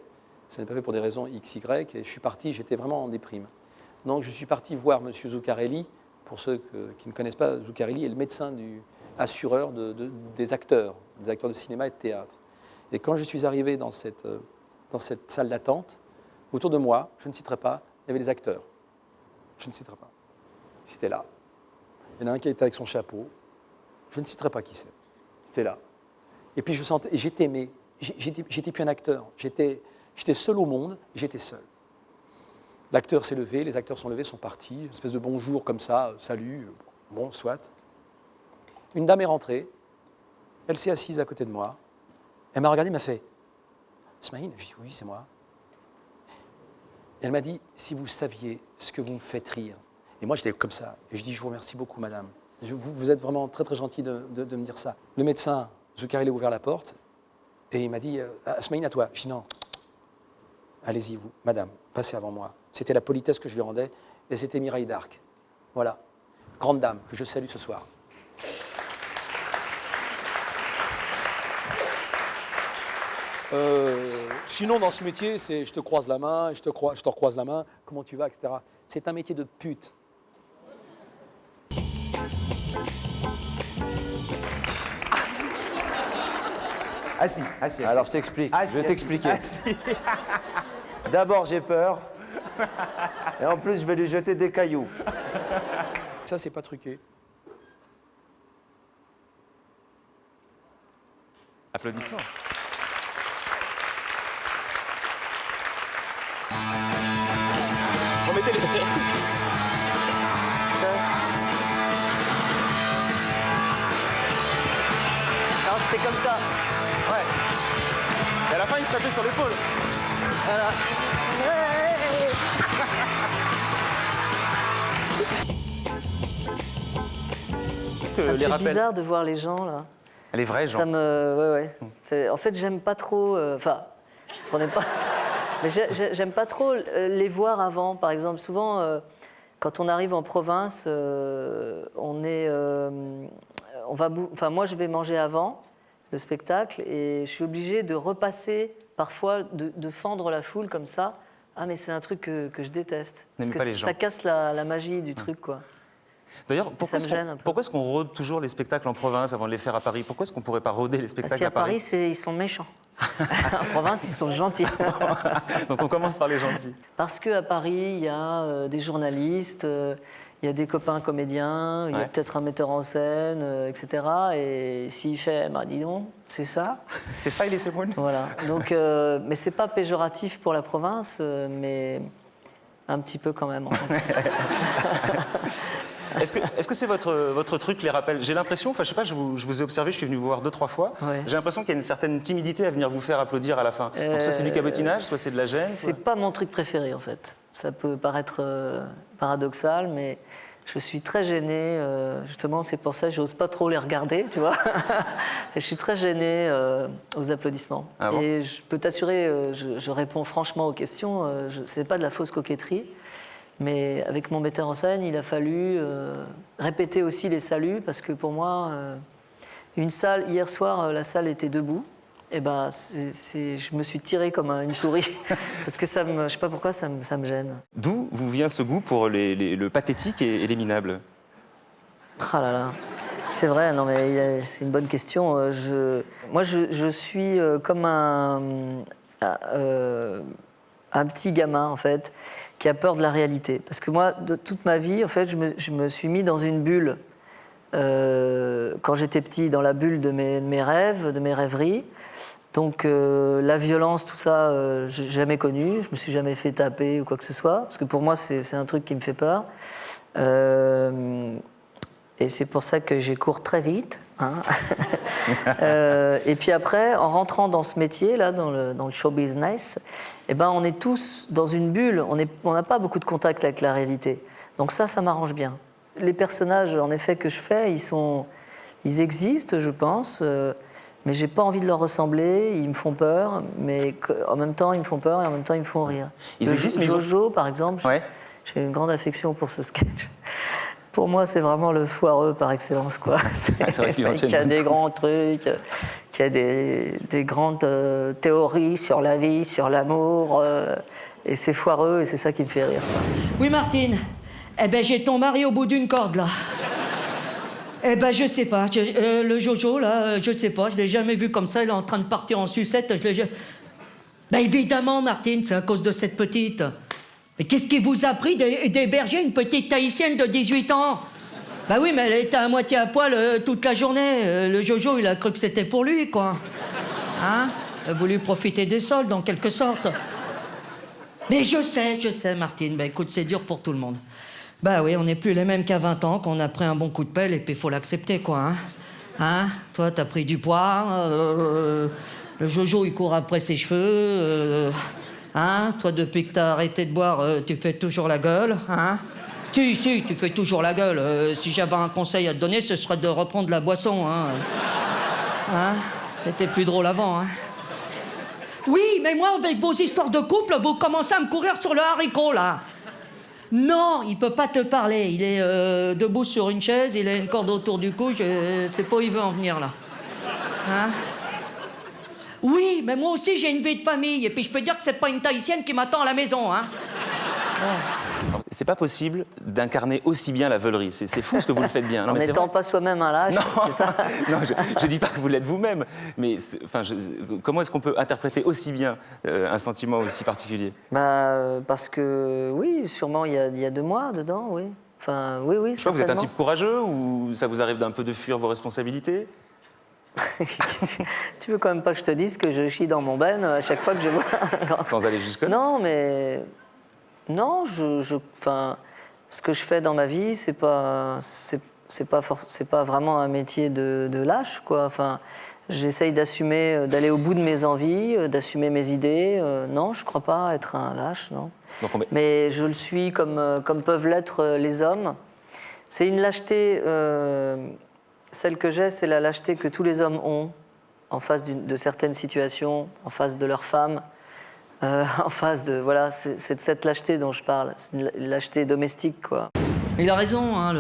Ça n'est pas fait pour des raisons X, Y, et je suis parti, j'étais vraiment en déprime. Donc je suis parti voir M. Zuccarelli. Pour ceux qui ne connaissent pas, Zuccarelli est le médecin assureur des acteurs de cinéma et de théâtre. Et quand je suis arrivé dans cette salle d'attente, autour de moi, je ne citerai pas, il y avait des acteurs. Je ne citerai pas. C'était là. Il y en a un qui était avec son chapeau. Je ne citerai pas qui c'est. C'était là. Et puis je sentais, et j'étais aimé. J'étais plus un acteur. J'étais seul au monde, j'étais seul. L'acteur s'est levé, les acteurs sont levés, sont partis, une espèce de bonjour comme ça, salut, bon, soit. Une dame est rentrée, elle s'est assise à côté de moi, elle m'a regardé, elle m'a fait « Smaïn ?» Je dis « Oui, c'est moi. » Elle m'a dit « Si vous saviez ce que vous me faites rire. » Et moi, j'étais comme ça, et je dis « Je vous remercie beaucoup, madame. Vous êtes vraiment très gentil de me dire ça. » Le médecin, Zuccarelli, a ouvert la porte, et il m'a dit « Smaïn, à toi. » Je dis « Non. Allez-y, vous, madame, passez avant moi. » C'était la politesse que je lui rendais, et c'était Mireille d'Arc. Voilà, grande dame, que je salue ce soir. Sinon, dans ce métier, c'est je te croise la main, je te recroise la main, comment tu vas, etc. C'est un métier de pute. Assis. Alors, je t'explique. Je vais t'expliquer. D'abord, j'ai peur. Et en plus, je vais lui jeter des cailloux. Ça, c'est pas truqué. Applaudissements. Remettez les Non, c'était comme ça. Ouais. Et à la fin, il se tapait sur l'épaule. Voilà. Ça me fait bizarre de voir les gens là. Les vrais gens. Ça me, ouais. En fait, j'aime pas trop. Enfin, prenez pas. Mais j'aime pas trop les voir avant. Par exemple, souvent, Quand on arrive en province, moi, je vais manger avant le spectacle et je suis obligée de repasser, parfois, de fendre la foule comme ça. Ah, mais c'est un truc que je déteste. Parce que ça casse la magie du truc, quoi. D'ailleurs, pourquoi est-ce qu'on rôde toujours les spectacles en province avant de les faire à Paris? Pourquoi est-ce qu'on ne pourrait pas rôder les spectacles à Paris? Parce qu'à Paris, ils sont méchants. En province, ils sont gentils. Donc on commence par les gentils. Parce qu'à Paris, il y a des journalistes, il y a des copains comédiens, il y a peut-être un metteur en scène, etc. Et s'il fait, dis donc, c'est ça. C'est ça, il est Semoun. Voilà. Donc, mais c'est pas péjoratif pour la province, mais un petit peu quand même. En fait. Est-ce que c'est votre truc, les rappels? J'ai l'impression, je sais pas, je vous ai observé, je suis venu vous voir 2-3 fois. Ouais. J'ai l'impression qu'il y a une certaine timidité à venir vous faire applaudir à la fin. Donc, soit c'est du cabotinage, soit c'est de la gêne. C'est pas mon truc préféré en fait. Ça peut paraître paradoxal, mais je suis très gênée. Justement, c'est pour ça que j'ose pas trop les regarder, tu vois. Et je suis très gênée aux applaudissements. Ah bon? Et je peux t'assurer, je réponds franchement aux questions. C'est pas de la fausse coquetterie. Mais avec mon metteur en scène, il a fallu répéter aussi les saluts parce que pour moi, une salle, hier soir, la salle était debout. Et je me suis tirée comme une souris parce que je sais pas pourquoi ça me gêne. D'où vous vient ce goût pour le pathétique et les minables? Ah là là, c'est vrai, non mais c'est une bonne question. Moi, je suis comme un petit gamin en fait, qui a peur de la réalité. Parce que moi, de toute ma vie, en fait, je me suis mis dans une bulle. Quand j'étais petit, dans la bulle de mes rêves, de mes rêveries. Donc la violence, tout ça, j'ai jamais connu. Je me suis jamais fait taper ou quoi que ce soit. Parce que pour moi, c'est un truc qui me fait peur. Et c'est pour ça que j'ai cours très vite. Hein. Et puis après, en rentrant dans ce métier-là, dans le show business, on est tous dans une bulle. On n'a pas beaucoup de contact avec la réalité. Donc ça m'arrange bien. Les personnages, en effet, que je fais, ils existent, je pense, mais j'ai pas envie de leur ressembler. Ils me font peur, mais en même temps, ils me font peur et en même temps, ils me font rire. Ils existent, mais Jojo, par exemple, j'ai une grande affection pour ce sketch. Pour moi, c'est vraiment le foireux par excellence, quoi. Qui a des grands trucs, qui a des grandes théories sur la vie, sur l'amour, et c'est foireux, et c'est ça qui me fait rire. Oui, Martine. J'ai ton mari au bout d'une corde, là. Je sais pas. Le Jojo, là, je sais pas. Je l'ai jamais vu comme ça. Il est en train de partir en sucette. Évidemment, Martine, c'est à cause de cette petite. Mais qu'est-ce qui vous a pris d'héberger une petite Tahitienne de 18 ans? Oui, mais elle était à moitié à poil toute la journée. Le Jojo, il a cru que c'était pour lui, quoi. Hein? Il a voulu profiter des soldes, en quelque sorte. Mais je sais, Martine. Écoute, c'est dur pour tout le monde. Oui, on n'est plus les mêmes qu'à 20 ans, qu'on a pris un bon coup de pelle et puis il faut l'accepter, quoi. Hein? Toi, t'as pris du poids. Le Jojo, il court après ses cheveux. Toi, depuis que t'as arrêté de boire, tu fais toujours la gueule, hein? Si, tu fais toujours la gueule. Si j'avais un conseil à te donner, ce serait de reprendre la boisson, C'était plus drôle avant, Oui, mais moi, avec vos histoires de couple, vous commencez à me courir sur le haricot, là. Non, il peut pas te parler. Il est debout sur une chaise, il a une corde autour du cou, je sais pas où il veut en venir, là. Oui, mais moi aussi, j'ai une vie de famille. Et puis, je peux dire que c'est pas une Tahitienne qui m'attend à la maison, C'est pas possible d'incarner aussi bien la veulerie. C'est fou ce que vous le faites bien. En n'étant pas soi-même un lâche, c'est ça? Non, je dis pas que vous l'êtes vous-même, mais comment est-ce qu'on peut interpréter aussi bien un sentiment aussi particulier? Parce que, oui, sûrement, il y a de moi dedans, oui. Enfin, oui, je sais pas, vous êtes un type courageux ou ça vous arrive d'un peu de fuir vos responsabilités? Tu veux quand même pas que je te dise que je chie dans mon ben à chaque fois que je vois... Sans aller jusque-là? Non, mais... Non, ce que je fais dans ma vie, c'est pas vraiment un métier de lâche, quoi. Enfin, j'essaye d'assumer, d'aller au bout de mes envies, d'assumer mes idées. Non, je crois pas être un lâche, non. Mais je le suis comme peuvent l'être les hommes. C'est une lâcheté... Celle que j'ai, c'est la lâcheté que tous les hommes ont en face de certaines situations, en face de leurs femmes. en face de... Voilà, c'est de cette lâcheté dont je parle. C'est une lâcheté domestique, quoi. Il a raison, hein,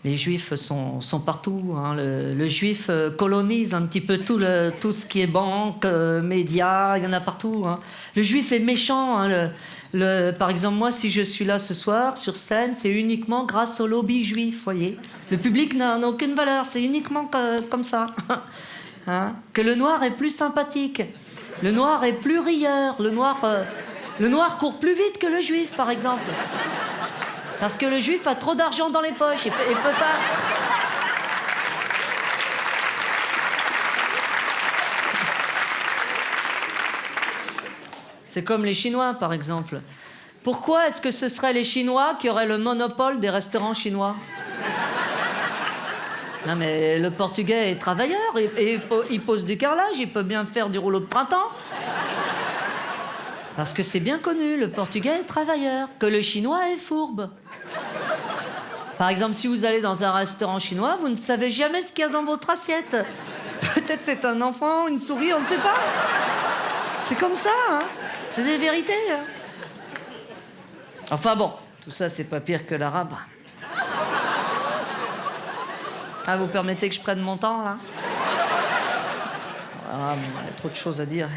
les Juifs sont partout. Hein, le Juif colonise un petit peu tout ce qui est banque, médias, il y en a partout. Hein. Le Juif est méchant. Hein, par exemple, moi, si je suis là ce soir, sur scène, c'est uniquement grâce au lobby juif, voyez. Le public n'a aucune valeur, c'est uniquement comme ça. Hein, que le noir est plus sympathique, le noir est plus rieur, le noir court plus vite que le juif, par exemple. Parce que le juif a trop d'argent dans les poches, il peut pas... C'est comme les Chinois, par exemple. Pourquoi est-ce que ce seraient les Chinois qui auraient le monopole des restaurants chinois? Non, mais le Portugais est travailleur, et il pose du carrelage, il peut bien faire du rouleau de printemps. Parce que c'est bien connu, le Portugais est travailleur, que le Chinois est fourbe. Par exemple, si vous allez dans un restaurant chinois, vous ne savez jamais ce qu'il y a dans votre assiette. Peut-être c'est un enfant, une souris, on ne sait pas. C'est comme ça, hein. C'est des vérités. Hein. Enfin bon, tout ça, c'est pas pire que l'arabe. Ah, vous permettez que je prenne mon temps, là? Ah, bon, il y a trop de choses à dire.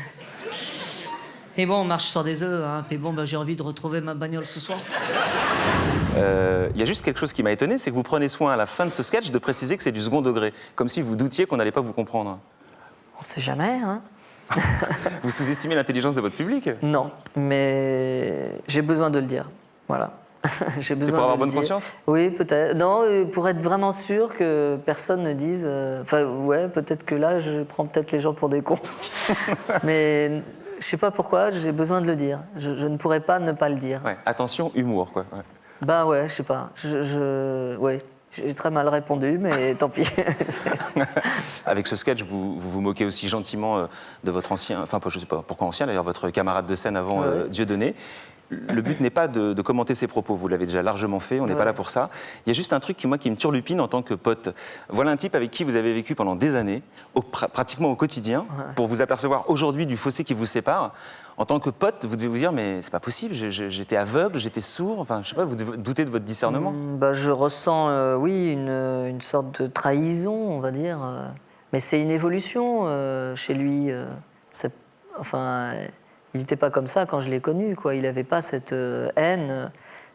Et bon, on marche sur des œufs, hein. Et bon, ben, j'ai envie de retrouver ma bagnole ce soir. Il y a juste quelque chose qui m'a étonné, c'est que vous prenez soin à la fin de ce sketch de préciser que c'est du second degré, comme si vous doutiez qu'on n'allait pas vous comprendre. On sait jamais, hein. Vous sous-estimez l'intelligence de votre public? Non, mais j'ai besoin de le dire. Voilà. C'est pour avoir bonne conscience? Oui, peut-être. Non, pour être vraiment sûr que personne ne dise... Enfin, ouais, peut-être que là, je prends peut-être les gens pour des cons. Mais je sais pas pourquoi, j'ai besoin de le dire. Je ne pourrais pas ne pas le dire. Ouais, attention, humour, quoi. Ouais. Bah ouais, je sais pas. Ouais, j'ai très mal répondu, mais tant pis. Avec ce sketch, vous vous moquez aussi gentiment de votre ancien... Enfin, je sais pas pourquoi ancien, d'ailleurs, votre camarade de scène avant, Dieudonné. Le but n'est pas de commenter ses propos, vous l'avez déjà largement fait, on n'est pas là pour ça. Il y a juste un truc qui me turlupine en tant que pote. Voilà un type avec qui vous avez vécu pendant des années, pratiquement au quotidien, pour vous apercevoir aujourd'hui du fossé qui vous sépare. En tant que pote, vous devez vous dire, mais c'est pas possible, j'étais aveugle, j'étais sourd, enfin, je sais pas, vous doutez de votre discernement? Je ressens, oui, une sorte de trahison, on va dire. Mais c'est une évolution chez lui. Enfin... Il n'était pas comme ça quand je l'ai connu, quoi. Il n'avait pas cette haine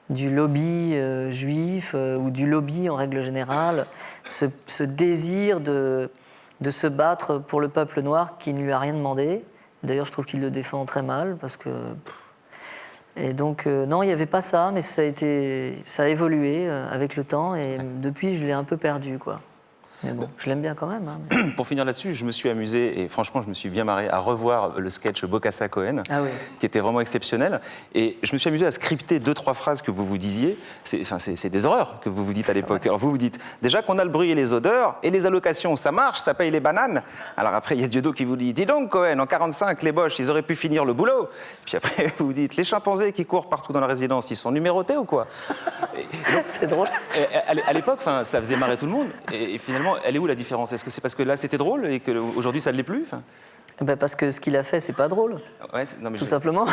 du lobby juif ou du lobby en règle générale, ce désir de se battre pour le peuple noir qui ne lui a rien demandé. D'ailleurs, je trouve qu'il le défend très mal parce que... Et donc, non, il n'y avait pas ça, mais ça a évolué avec le temps et depuis, je l'ai un peu perdu, quoi. Mais bon, je l'aime bien quand même. Hein, mais... Pour finir là-dessus, je me suis amusé, et franchement, je me suis bien marré à revoir le sketch Bokassa-Cohen, qui était vraiment exceptionnel. Et je me suis amusé à scripter 2-3 phrases que vous vous disiez. C'est des horreurs que vous vous dites à l'époque. Alors vous vous dites, déjà qu'on a le bruit et les odeurs, et les allocations, ça marche, ça paye les bananes. Alors après, il y a Dieudo qui vous dit, dis donc Cohen, en 45, les Boches, ils auraient pu finir le boulot. Puis après, vous vous dites, les chimpanzés qui courent partout dans la résidence, ils sont numérotés ou quoi? C'est drôle. À l'époque, ça faisait marrer tout le monde. Et finalement, elle est où la différence? Est-ce que c'est parce que là c'était drôle et qu'aujourd'hui ça ne l'est plus? Parce que ce qu'il a fait, c'est pas drôle. Ouais, tout simplement.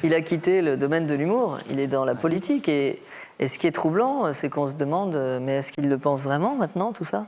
Il a quitté le domaine de l'humour. Il est dans la politique. Et ce qui est troublant, c'est qu'on se demande, mais est-ce qu'il le pense vraiment maintenant, tout ça?